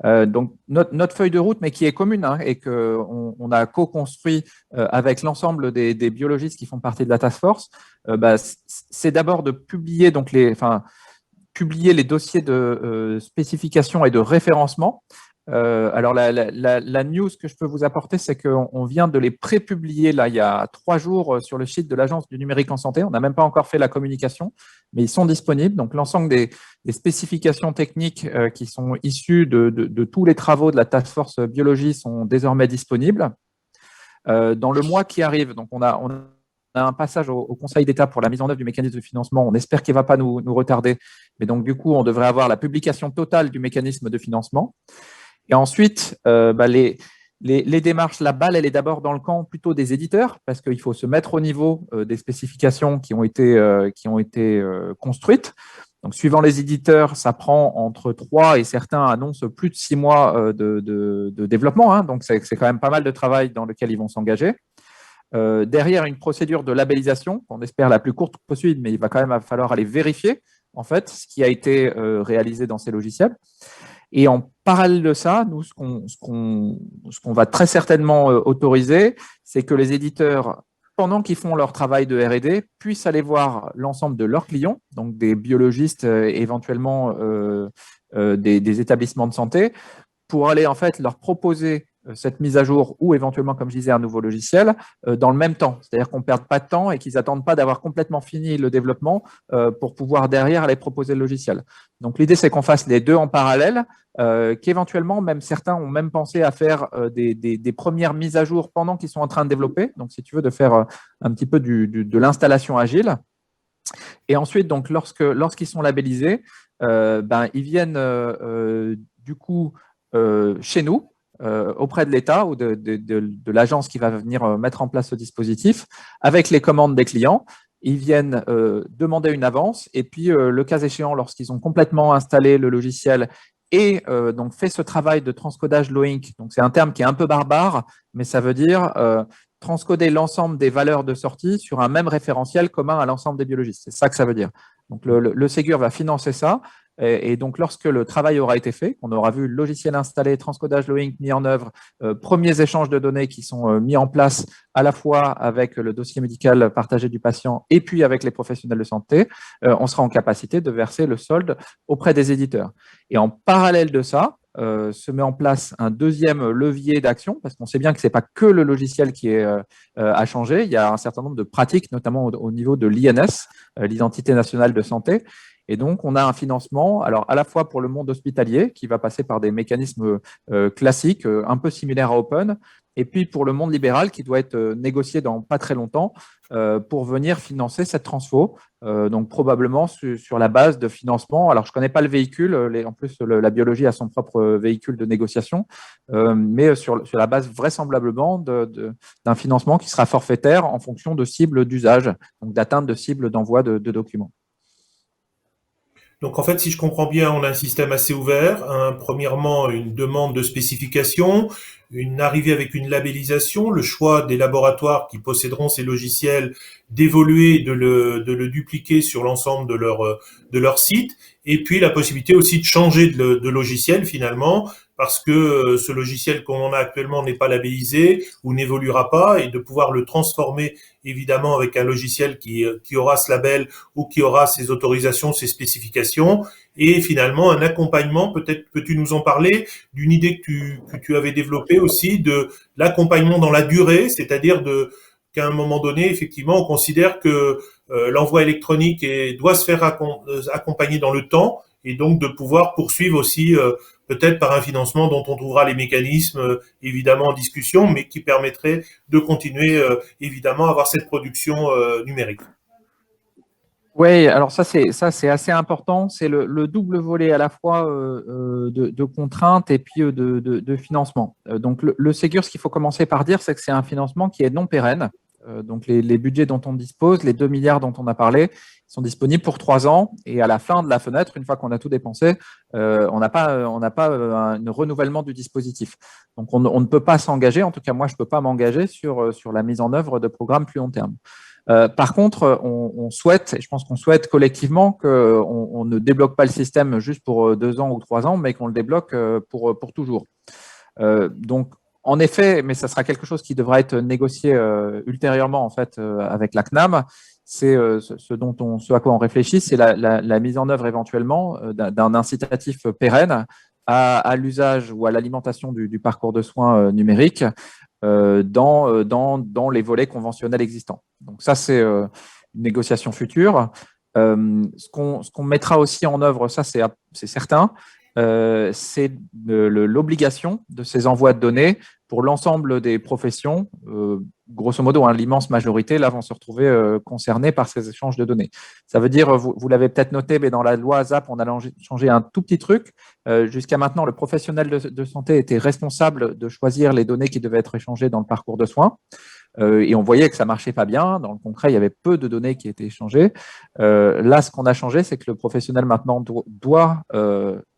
Donc, notre feuille de route, mais qui est commune et qu'on a co-construit avec l'ensemble des biologistes qui font partie de la task force, c'est d'abord de publier, publier les dossiers de spécification et de référencement. Alors, la news que je peux vous apporter, c'est qu'on vient de les pré-publier là, il y a 3 jours sur le site de l'Agence du numérique en santé. On n'a même pas encore fait la communication, mais ils sont disponibles. Donc, l'ensemble des spécifications techniques qui sont issues de tous les travaux de la Task Force Biologie sont désormais disponibles. Dans le mois qui arrive, donc on a un passage au Conseil d'État pour la mise en œuvre du mécanisme de financement. On espère qu'il ne va pas nous retarder, mais donc du coup, on devrait avoir la publication totale du mécanisme de financement. Et ensuite, les démarches, la balle, elle est d'abord dans le camp plutôt des éditeurs, parce qu'il faut se mettre au niveau des spécifications qui ont été construites. Donc, suivant les éditeurs, ça prend entre 3 et certains annoncent plus de 6 mois de développement. Donc, c'est quand même pas mal de travail dans lequel ils vont s'engager. Derrière, une procédure de labellisation, qu'on espère la plus courte possible, mais il va quand même falloir aller vérifier en fait ce qui a été réalisé dans ces logiciels. Et en parallèle de ça, nous, ce qu'on va très certainement autoriser, c'est que les éditeurs, pendant qu'ils font leur travail de R&D, puissent aller voir l'ensemble de leurs clients, donc des biologistes, éventuellement des établissements de santé, pour aller en fait leur proposer cette mise à jour ou éventuellement, comme je disais, un nouveau logiciel dans le même temps. C'est-à-dire qu'on ne perde pas de temps et qu'ils n'attendent pas d'avoir complètement fini le développement pour pouvoir derrière aller proposer le logiciel. Donc, l'idée, c'est qu'on fasse les deux en parallèle, qu'éventuellement, même certains ont même pensé à faire des premières mises à jour pendant qu'ils sont en train de développer. Donc, si tu veux, de faire un petit peu de l'installation agile. Et ensuite, donc, lorsqu'ils sont labellisés, ils viennent du coup chez nous, auprès de l'État ou de l'agence qui va venir mettre en place ce dispositif, avec les commandes des clients. Ils viennent demander une avance et puis, le cas échéant, lorsqu'ils ont complètement installé le logiciel et donc fait ce travail de transcodage low-inc, donc c'est un terme qui est un peu barbare, mais ça veut dire transcoder l'ensemble des valeurs de sortie sur un même référentiel commun à l'ensemble des biologistes. C'est ça que ça veut dire. Donc, le Ségur va financer ça. Et donc, lorsque le travail aura été fait, on aura vu le logiciel installé, transcodage low-inc mis en œuvre, premiers échanges de données qui sont mis en place à la fois avec le dossier médical partagé du patient et puis avec les professionnels de santé, on sera en capacité de verser le solde auprès des éditeurs. Et en parallèle de ça, se met en place un deuxième levier d'action, parce qu'on sait bien que ce n'est pas que le logiciel qui est à changer, il y a un certain nombre de pratiques, notamment au niveau de l'INS, l'identité nationale de santé. Et donc, on a un financement, alors à la fois pour le monde hospitalier, qui va passer par des mécanismes classiques, un peu similaires à Open, et puis pour le monde libéral, qui doit être négocié dans pas très longtemps, pour venir financer cette transfo, donc probablement sur la base de financement. Alors, je ne connais pas le véhicule, en plus, la biologie a son propre véhicule de négociation, mais sur la base vraisemblablement d'un financement qui sera forfaitaire en fonction de cibles d'usage, donc d'atteinte de cibles d'envoi de documents. Donc en fait, si je comprends bien, on a un système assez ouvert. Premièrement, une demande de spécification, une arrivée avec une labellisation, le choix des laboratoires qui posséderont ces logiciels d'évoluer, de le dupliquer sur l'ensemble de leur site, et puis la possibilité aussi de changer de logiciel finalement, parce que ce logiciel qu'on a actuellement n'est pas labellisé ou n'évoluera pas, et de pouvoir le transformer évidemment avec un logiciel qui aura ce label ou qui aura ses autorisations, ses spécifications, et finalement un accompagnement, peut-être peux-tu nous en parler, d'une idée que tu avais développée aussi, de l'accompagnement dans la durée, c'est-à-dire qu'à un moment donné, effectivement, on considère que l'envoi électronique doit se faire accompagner dans le temps, et donc de pouvoir poursuivre aussi peut-être par un financement dont on trouvera les mécanismes évidemment en discussion, mais qui permettrait de continuer évidemment à avoir cette production numérique. Oui, alors ça c'est assez important. C'est le double volet à la fois de contraintes et puis de financement. Donc le Ségur, ce qu'il faut commencer par dire, c'est que c'est un financement qui est non pérenne. Donc les budgets dont on dispose, les 2 milliards dont on a parlé, sont disponibles pour 3 ans. Et à la fin de la fenêtre, une fois qu'on a tout dépensé, on n'a pas un renouvellement du dispositif. Donc on ne peut pas s'engager, en tout cas moi je ne peux pas m'engager sur la mise en œuvre de programmes plus long terme. Par contre, on souhaite, et je pense qu'on souhaite collectivement qu'on ne débloque pas le système juste pour 2 ans ou 3 ans, mais qu'on le débloque pour toujours. Donc, en effet, mais ça sera quelque chose qui devra être négocié ultérieurement en fait avec la CNAM. C'est ce à quoi on réfléchit, c'est la mise en œuvre éventuellement d'un incitatif pérenne à l'usage ou à l'alimentation du parcours de soins numérique dans les volets conventionnels existants. Donc ça, c'est une négociation future. Ce qu'on mettra aussi en œuvre, ça c'est certain, c'est l'obligation de ces envois de données pour l'ensemble des professions. Grosso modo, l'immense majorité là vont se retrouver concernés par ces échanges de données. Ça veut dire, vous l'avez peut-être noté, mais dans la loi ASAP, on a changé un tout petit truc. Jusqu'à maintenant, le professionnel de santé était responsable de choisir les données qui devaient être échangées dans le parcours de soins. Et on voyait que ça marchait pas bien. Dans le concret, il y avait peu de données qui étaient échangées. Là, ce qu'on a changé, c'est que le professionnel maintenant doit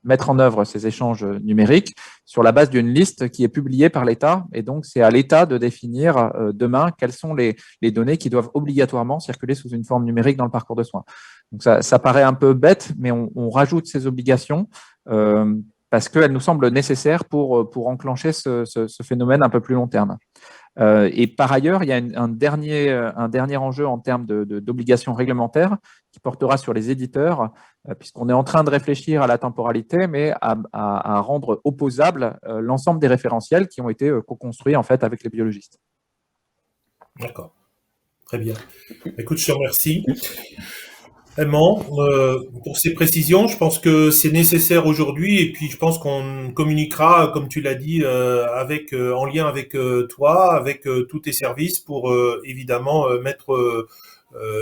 mettre en œuvre ces échanges numériques sur la base d'une liste qui est publiée par l'État. Et donc, c'est à l'État de définir demain quelles sont les données qui doivent obligatoirement circuler sous une forme numérique dans le parcours de soins. Donc, ça paraît un peu bête, mais on rajoute ces obligations parce qu'elles nous semblent nécessaires pour enclencher ce phénomène un peu plus long terme. Et par ailleurs, il y a un dernier enjeu en termes d'obligations réglementaires qui portera sur les éditeurs, puisqu'on est en train de réfléchir à la temporalité, mais à rendre opposable l'ensemble des référentiels qui ont été co-construits en fait avec les biologistes. D'accord, très bien. Écoute, je te remercie. Vraiment, pour ces précisions, je pense que c'est nécessaire aujourd'hui, et puis je pense qu'on communiquera, comme tu l'as dit, en lien avec toi, avec tous tes services, pour évidemment mettre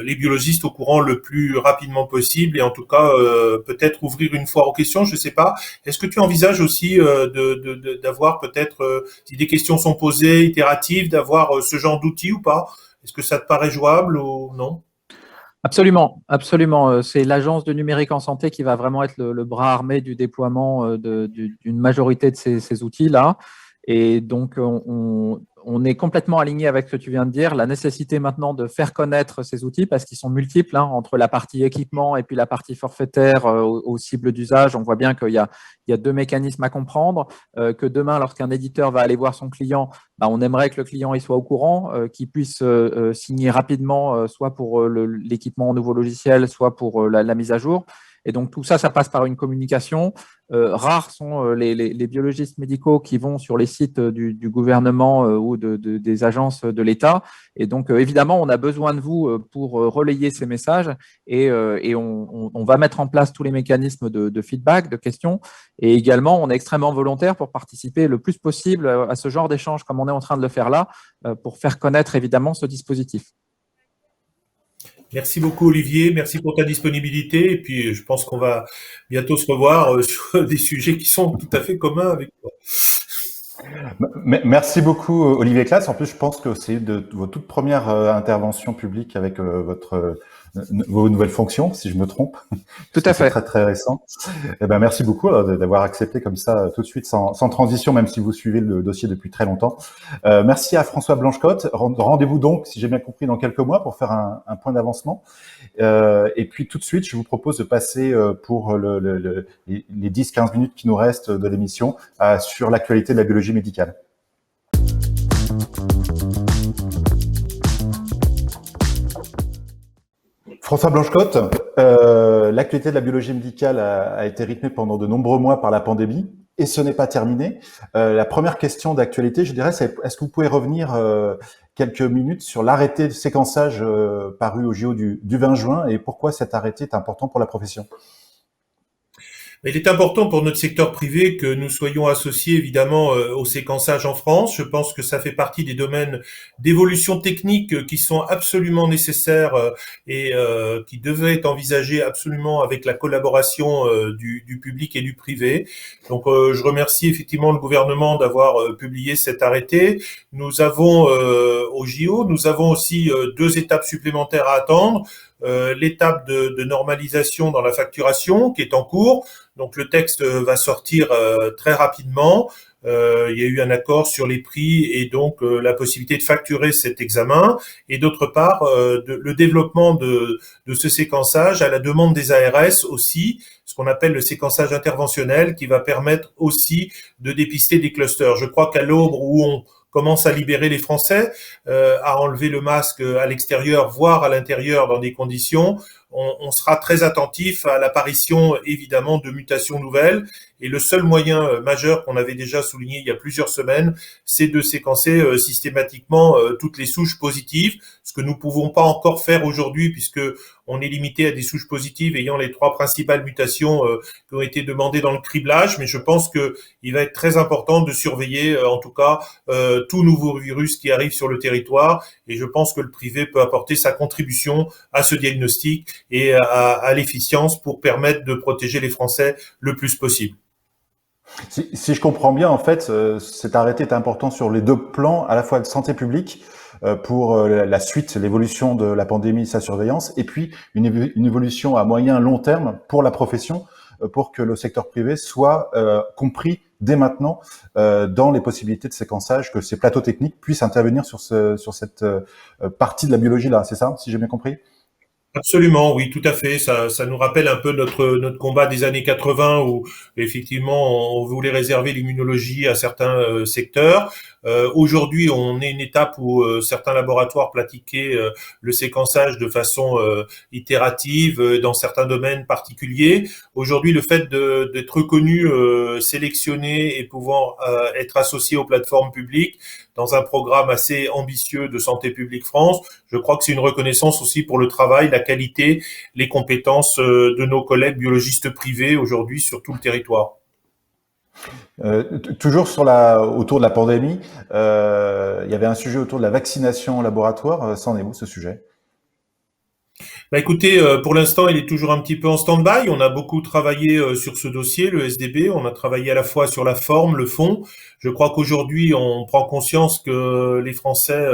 les biologistes au courant le plus rapidement possible, et en tout cas peut-être ouvrir une foire aux questions. Je sais pas. Est-ce que tu envisages aussi d'avoir peut-être, si des questions sont posées, itératives, d'avoir ce genre d'outils ou pas? Est-ce que ça te paraît jouable ou non? Absolument, absolument. C'est l'Agence de numérique en santé qui va vraiment être le bras armé du déploiement d'une majorité de ces outils-là. Et donc, on est complètement aligné avec ce que tu viens de dire, la nécessité maintenant de faire connaître ces outils parce qu'ils sont multiples, entre la partie équipement et puis la partie forfaitaire aux cibles d'usage. On voit bien qu'il y a 2 mécanismes à comprendre, que demain, lorsqu'un éditeur va aller voir son client, on aimerait que le client il soit au courant, qu'il puisse signer rapidement, soit pour l'équipement en nouveau logiciel, soit pour la mise à jour. Et donc, tout ça, ça passe par une communication. Rares sont les biologistes médicaux qui vont sur les sites du gouvernement ou des agences de l'État. Et donc, évidemment, on a besoin de vous pour relayer ces messages et on va mettre en place tous les mécanismes de feedback, de questions. Et également, on est extrêmement volontaire pour participer le plus possible à ce genre d'échange comme on est en train de le faire là, pour faire connaître évidemment ce dispositif. Merci beaucoup Olivier, merci pour ta disponibilité, et puis je pense qu'on va bientôt se revoir sur des sujets qui sont tout à fait communs avec toi. Merci beaucoup Olivier Claes. En plus, je pense que c'est de vos toutes premières interventions publiques avec votre vos nouvelles fonctions, si je me trompe. Tout à C'est fait. très très récent. Eh ben merci beaucoup d'avoir accepté comme ça tout de suite sans transition, même si vous suivez le dossier depuis très longtemps. Merci à François Blanchecotte. Rendez-vous donc, si j'ai bien compris, dans quelques mois pour faire un point d'avancement. Et puis tout de suite, je vous propose de passer pour les 10-15 minutes qui nous restent de l'émission sur l'actualité de la biologie médicale. François Blanchecotte, l'actualité de la biologie médicale a été rythmée pendant de nombreux mois par la pandémie et ce n'est pas terminé. La première question d'actualité, je dirais, c'est est-ce que vous pouvez revenir quelques minutes sur l'arrêté de séquençage paru au JO du 20 juin et pourquoi cet arrêté est important pour la profession? Il est important pour notre secteur privé que nous soyons associés évidemment au séquençage en France. Je pense que ça fait partie des domaines d'évolution technique qui sont absolument nécessaires et qui devaient être envisagés absolument avec la collaboration du public et du privé. Donc je remercie effectivement le gouvernement d'avoir publié cet arrêté. Nous avons au JO, nous avons aussi 2 étapes supplémentaires à attendre. L'étape de normalisation dans la facturation qui est en cours. Donc le texte va sortir très rapidement. Il y a eu un accord sur les prix et donc la possibilité de facturer cet examen. Et d'autre part, le développement de ce séquençage à la demande des ARS aussi, ce qu'on appelle le séquençage interventionnel qui va permettre aussi de dépister des clusters. Je crois qu'à l'aube où on commence à libérer les Français, à enlever le masque à l'extérieur, voire à l'intérieur dans des conditions, on sera très attentif à l'apparition évidemment de mutations nouvelles. Et le seul moyen majeur qu'on avait déjà souligné il y a plusieurs semaines, c'est de séquencer systématiquement toutes les souches positives, ce que nous ne pouvons pas encore faire aujourd'hui puisque on est limité à des souches positives ayant les 3 principales mutations qui ont été demandées dans le criblage. Mais je pense que il va être très important de surveiller en tout cas tout nouveau virus qui arrive sur le territoire. Et je pense que le privé peut apporter sa contribution à ce diagnostic et à l'efficience pour permettre de protéger les Français le plus possible. Si je comprends bien, en fait, cet arrêté est important sur les 2 plans, à la fois de santé publique pour la suite, l'évolution de la pandémie et sa surveillance, et puis une évolution à moyen long terme pour la profession, pour que le secteur privé soit compris dès maintenant dans les possibilités de séquençage, que ces plateaux techniques puissent intervenir sur cette partie de la biologie là. C'est ça, si j'ai bien compris? Absolument, oui, tout à fait. Ça nous rappelle un peu notre combat des années 80 où effectivement on voulait réserver l'immunologie à certains secteurs. Aujourd'hui, on est une étape où certains laboratoires pratiquaient le séquençage de façon itérative dans certains domaines particuliers. Aujourd'hui, le fait d'être reconnu, sélectionné et pouvant être associé aux plateformes publiques dans un programme assez ambitieux de Santé publique France, je crois que c'est une reconnaissance aussi pour le travail, la qualité, les compétences de nos collègues biologistes privés aujourd'hui sur tout le territoire. Toujours autour de la pandémie, il y avait un sujet autour de la vaccination en laboratoire. C'en est où ce sujet? Écoutez, pour l'instant, il est toujours un petit peu en stand-by. On a beaucoup travaillé sur ce dossier, le SDB. On a travaillé à la fois sur la forme, le fond. Je crois qu'aujourd'hui, on prend conscience que les Français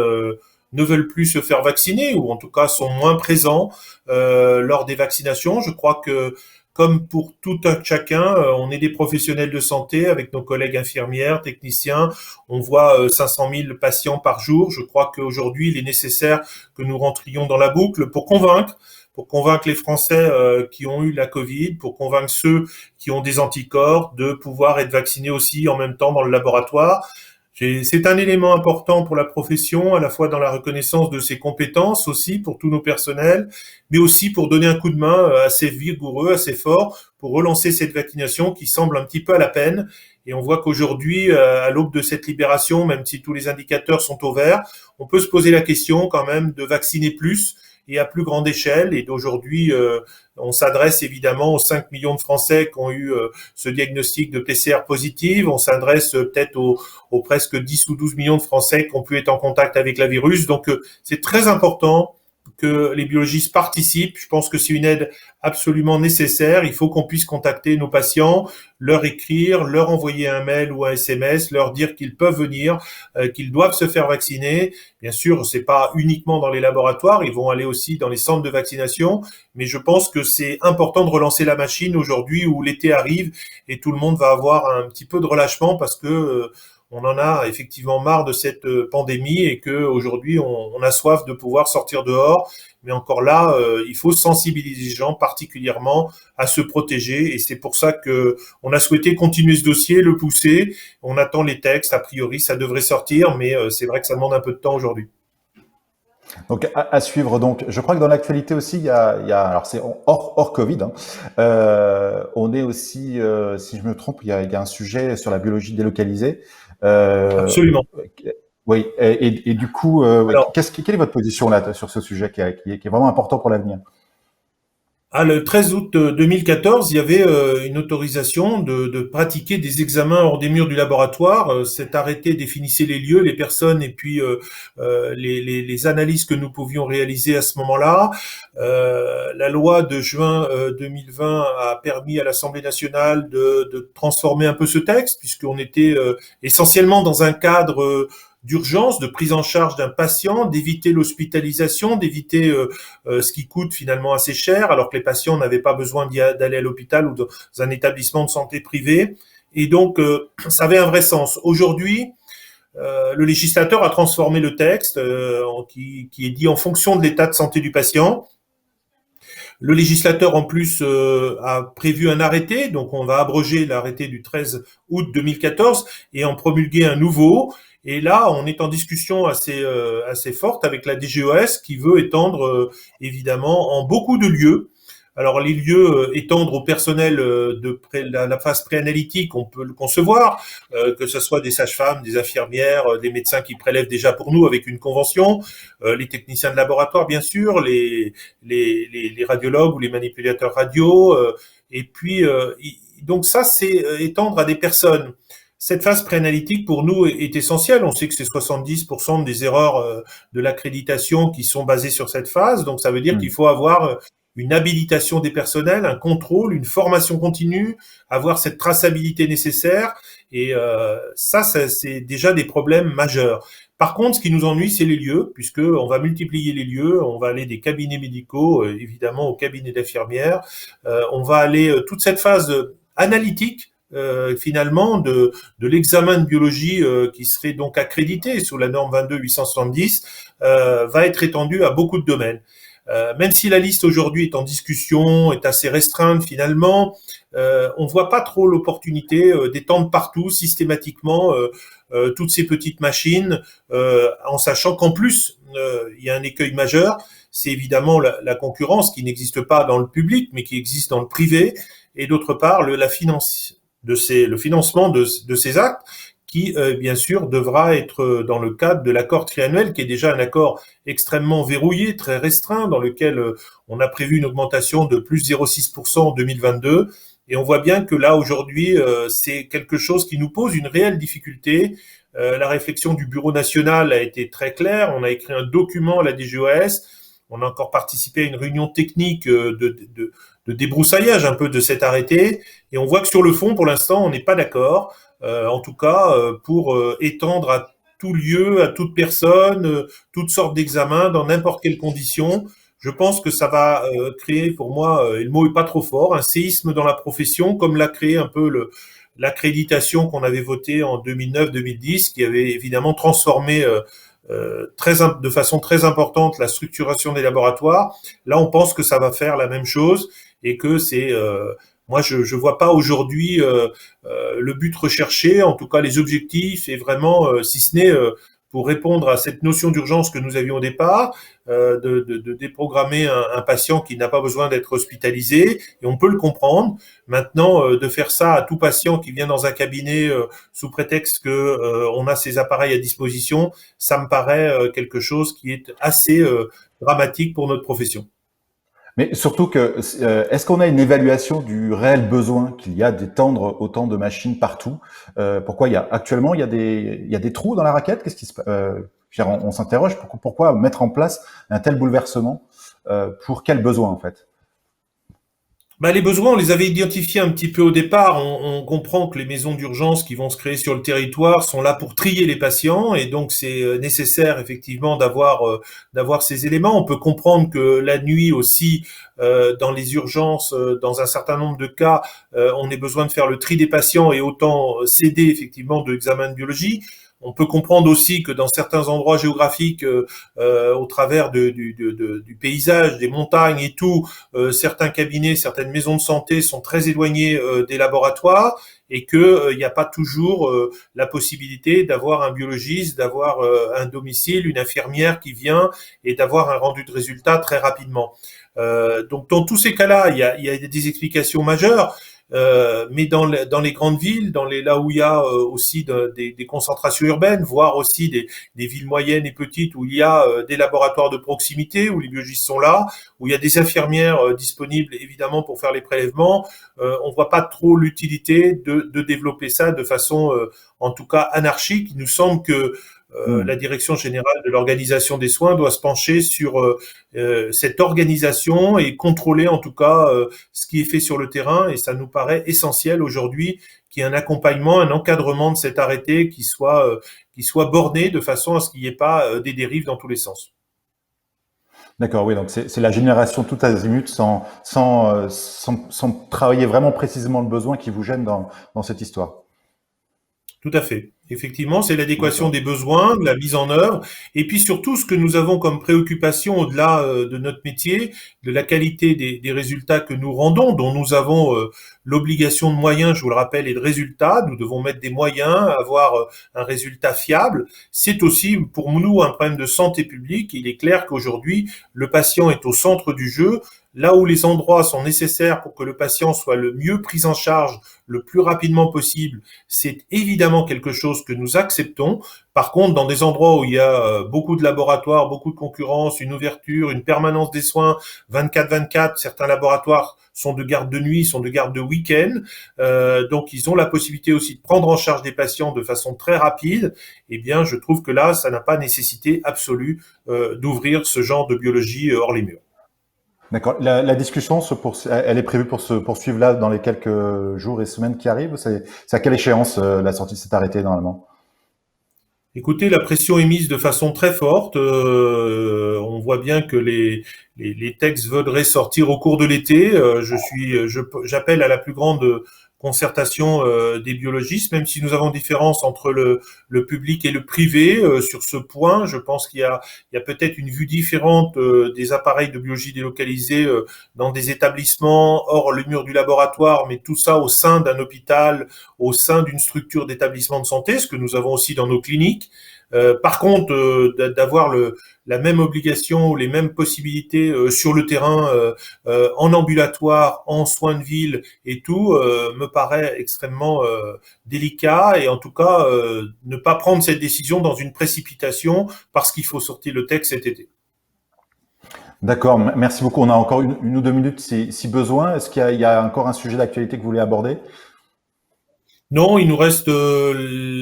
ne veulent plus se faire vacciner, ou en tout cas sont moins présents lors des vaccinations. Je crois que comme pour tout un chacun, on est des professionnels de santé avec nos collègues infirmières, techniciens. On voit 500 000 patients par jour. Je crois qu'aujourd'hui, il est nécessaire que nous rentrions dans la boucle pour convaincre les Français qui ont eu la Covid, pour convaincre ceux qui ont des anticorps de pouvoir être vaccinés aussi en même temps dans le laboratoire. C'est un élément important pour la profession, à la fois dans la reconnaissance de ses compétences aussi pour tous nos personnels, mais aussi pour donner un coup de main assez vigoureux, assez fort, pour relancer cette vaccination qui semble un petit peu à la peine. Et on voit qu'aujourd'hui, à l'aube de cette libération, même si tous les indicateurs sont au vert, on peut se poser la question quand même de vacciner plus et à plus grande échelle. Et d'aujourd'hui, on s'adresse évidemment aux 5 millions de Français qui ont eu ce diagnostic de PCR positive. On s'adresse peut-être aux presque 10 ou 12 millions de Français qui ont pu être en contact avec la virus. Donc, c'est très important que les biologistes participent. Je pense que c'est une aide absolument nécessaire. Il faut qu'on puisse contacter nos patients, leur écrire, leur envoyer un mail ou un SMS, leur dire qu'ils peuvent venir, qu'ils doivent se faire vacciner. Bien sûr, c'est pas uniquement dans les laboratoires, ils vont aller aussi dans les centres de vaccination, mais je pense que c'est important de relancer la machine aujourd'hui où l'été arrive et tout le monde va avoir un petit peu de relâchement parce que on en a effectivement marre de cette pandémie et que aujourd'hui on a soif de pouvoir sortir dehors. Mais encore là, il faut sensibiliser les gens particulièrement à se protéger et c'est pour ça que on a souhaité continuer ce dossier, le pousser. On attend les textes, a priori ça devrait sortir, mais c'est vrai que ça demande un peu de temps aujourd'hui. Donc à suivre. Donc, je crois que dans l'actualité aussi, alors c'est hors Covid. Hein, on est aussi, si je me trompe, il y a un sujet sur la biologie délocalisée. Absolument. Oui. Et du coup, Alors, quelle est votre position là sur ce sujet qui est vraiment important pour l'avenir? le 13 août 2014, il y avait une autorisation de pratiquer des examens hors des murs du laboratoire. Cet arrêté définissait les lieux, les personnes et puis les analyses que nous pouvions réaliser à ce moment-là. La loi de juin 2020 a permis à l'Assemblée nationale de transformer un peu ce texte, puisqu'on était essentiellement dans un cadre d'urgence, de prise en charge d'un patient, d'éviter l'hospitalisation, d'éviter ce qui coûte finalement assez cher, alors que les patients n'avaient pas besoin d'aller à l'hôpital ou dans un établissement de santé privé. Et donc, ça avait un vrai sens. Aujourd'hui, le législateur a transformé le texte qui est dit en fonction de l'état de santé du patient. Le législateur, en plus, a prévu un arrêté, donc on va abroger l'arrêté du 13 août 2014 et en promulguer un nouveau. Et là, on est en discussion assez forte avec la DGOS qui veut étendre, évidemment, en beaucoup de lieux. Alors, les lieux, étendre au personnel de la phase préanalytique, on peut le concevoir, que ce soit des sages-femmes, des infirmières, des médecins qui prélèvent déjà pour nous avec une convention, les techniciens de laboratoire, bien sûr, les radiologues ou les manipulateurs radio, et puis, donc ça, c'est étendre à des personnes. Cette phase préanalytique, pour nous, est essentielle. On sait que c'est 70% des erreurs de l'accréditation qui sont basées sur cette phase. Donc, ça veut dire qu'il faut avoir une habilitation des personnels, un contrôle, une formation continue, avoir cette traçabilité nécessaire. Et ça, c'est déjà des problèmes majeurs. Par contre, ce qui nous ennuie, c'est les lieux, puisque on va multiplier les lieux. On va aller des cabinets médicaux, évidemment, aux cabinets d'infirmières. On va aller toute cette phase analytique. Finalement de l'examen de biologie qui serait donc accrédité sous la norme 22-870 va être étendu à beaucoup de domaines. Même si la liste aujourd'hui est en discussion, est assez restreinte finalement, on voit pas trop l'opportunité d'étendre partout systématiquement toutes ces petites machines, en sachant qu'en plus il y a un écueil majeur, c'est évidemment la concurrence qui n'existe pas dans le public mais qui existe dans le privé, et d'autre part le financement de ces actes qui, bien sûr, devra être dans le cadre de l'accord triannuel, qui est déjà un accord extrêmement verrouillé, très restreint, dans lequel on a prévu une augmentation de plus 0,6% en 2022. Et on voit bien que là, aujourd'hui, c'est quelque chose qui nous pose une réelle difficulté. La réflexion du Bureau national a été très claire. On a écrit un document à la DGOS. On a encore participé à une réunion technique de débroussaillage un peu de cet arrêté. Et on voit que sur le fond, pour l'instant, on n'est pas d'accord. En tout cas, pour étendre à tout lieu, à toute personne, toutes sortes d'examens, dans n'importe quelles conditions. Je pense que ça va créer, pour moi, et le mot est pas trop fort, un séisme dans la profession, comme l'a créé un peu l'accréditation qu'on avait votée en 2009-2010, qui avait évidemment transformé de façon très importante la structuration des laboratoires. Là, on pense que ça va faire la même chose et que c'est moi, je vois pas aujourd'hui le but recherché, en tout cas les objectifs, et vraiment, si ce n'est pour répondre à cette notion d'urgence que nous avions au départ, de déprogrammer un patient qui n'a pas besoin d'être hospitalisé, et on peut le comprendre. Maintenant, de faire ça à tout patient qui vient dans un cabinet sous prétexte que on a ces appareils à disposition, ça me paraît quelque chose qui est assez dramatique pour notre profession. Mais surtout que, est-ce qu'on a une évaluation du réel besoin qu'il y a d'étendre autant de machines partout? Pourquoi actuellement il y a des trous dans la raquette? Qu'est-ce qui se passe? On s'interroge pourquoi mettre en place un tel bouleversement? pour quels besoins en fait? Les besoins, on les avait identifiés un petit peu au départ. On comprend que les maisons d'urgence qui vont se créer sur le territoire sont là pour trier les patients, et donc c'est nécessaire effectivement d'avoir ces éléments. On peut comprendre que la nuit aussi, dans les urgences, dans un certain nombre de cas, on ait besoin de faire le tri des patients et autant s'aider effectivement de l'examen de biologie. On peut comprendre aussi que dans certains endroits géographiques, au travers du paysage, des montagnes et tout, certains cabinets, certaines maisons de santé sont très éloignés des laboratoires, et que il n'y a pas toujours la possibilité d'avoir un biologiste, d'avoir un domicile, une infirmière qui vient et d'avoir un rendu de résultat très rapidement. Donc dans tous ces cas-là, il y a des explications majeures. Mais dans les grandes villes, là où il y a aussi des concentrations urbaines, voire aussi des villes moyennes et petites où il y a des laboratoires de proximité, où les biologistes sont là, où il y a des infirmières disponibles évidemment pour faire les prélèvements, on voit pas trop l'utilité de développer ça de façon en tout cas anarchique. Il nous semble que la direction générale de l'organisation des soins doit se pencher sur cette organisation et contrôler en tout cas ce qui est fait sur le terrain, et ça nous paraît essentiel aujourd'hui qu'il y ait un accompagnement, un encadrement de cet arrêté qui soit borné de façon à ce qu'il n'y ait pas des dérives dans tous les sens. D'accord, oui, donc c'est la génération tout azimut sans travailler vraiment précisément le besoin qui vous gêne dans cette histoire. Tout à fait. Effectivement, c'est l'adéquation des besoins, de la mise en œuvre, et puis surtout ce que nous avons comme préoccupation au-delà de notre métier, de la qualité des résultats que nous rendons, dont nous avons l'obligation de moyens, je vous le rappelle, et de résultats. Nous devons mettre des moyens, avoir un résultat fiable. C'est aussi pour nous un problème de santé publique. Il est clair qu'aujourd'hui, le patient est au centre du jeu. Là où les endroits sont nécessaires pour que le patient soit le mieux pris en charge le plus rapidement possible, c'est évidemment quelque chose que nous acceptons. Par contre, dans des endroits où il y a beaucoup de laboratoires, beaucoup de concurrence, une ouverture, une permanence des soins 24/24, certains laboratoires sont de garde de nuit, sont de garde de week-end, donc ils ont la possibilité aussi de prendre en charge des patients de façon très rapide. Eh bien, je trouve que là, ça n'a pas nécessité absolue d'ouvrir ce genre de biologie hors les murs. D'accord. La discussion elle est prévue pour se poursuivre là dans les quelques jours et semaines qui arrivent. C'est à quelle échéance la sortie de cet arrêté normalement? Écoutez, la pression est mise de façon très forte. On voit bien que les textes voudraient sortir au cours de l'été. J'appelle à la plus grande concertation des biologistes, même si nous avons différence entre le public et le privé sur ce point. Je pense qu'il y a peut-être une vue différente des appareils de biologie délocalisés dans des établissements hors le mur du laboratoire, mais tout ça au sein d'un hôpital, au sein d'une structure d'établissement de santé, ce que nous avons aussi dans nos cliniques. Par contre, d'avoir la même obligation ou les mêmes possibilités sur le terrain, en ambulatoire, en soins de ville et tout, me paraît extrêmement délicat, et en tout cas ne pas prendre cette décision dans une précipitation parce qu'il faut sortir le texte cet été. D'accord, merci beaucoup. On a encore une ou deux minutes si besoin. Est-ce qu'il y a encore un sujet d'actualité que vous voulez aborder? Non, il nous reste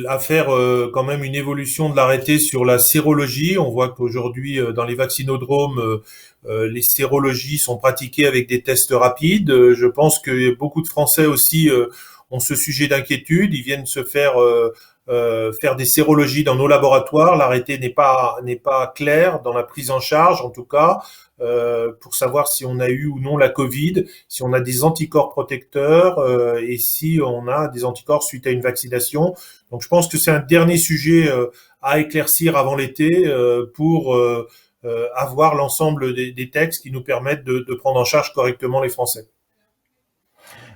à faire quand même une évolution de l'arrêté sur la sérologie. On voit qu'aujourd'hui, dans les vaccinodromes, les sérologies sont pratiquées avec des tests rapides. Je pense que beaucoup de Français aussi ont ce sujet d'inquiétude. Ils viennent se faire des sérologies dans nos laboratoires. L'arrêté n'est pas clair dans la prise en charge, en tout cas, pour savoir si on a eu ou non la Covid, si on a des anticorps protecteurs et si on a des anticorps suite à une vaccination. Donc je pense que c'est un dernier sujet à éclaircir avant l'été pour avoir l'ensemble des textes qui nous permettent de prendre en charge correctement les Français.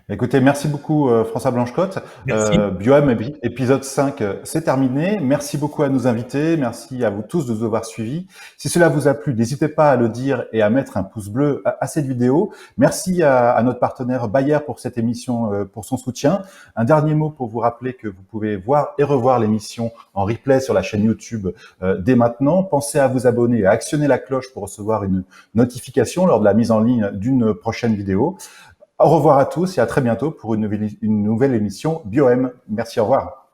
Écoutez, merci beaucoup François Blanchecotte. Bioem épisode 5, c'est terminé. Merci beaucoup à nos invités. Merci à vous tous de nous avoir suivis. Si cela vous a plu, n'hésitez pas à le dire et à mettre un pouce bleu à cette vidéo. Merci à notre partenaire Bayer pour cette émission, pour son soutien. Un dernier mot pour vous rappeler que vous pouvez voir et revoir l'émission en replay sur la chaîne YouTube dès maintenant. Pensez à vous abonner et à actionner la cloche pour recevoir une notification lors de la mise en ligne d'une prochaine vidéo. Au revoir à tous et à très bientôt pour une nouvelle émission Bioem. Merci, au revoir.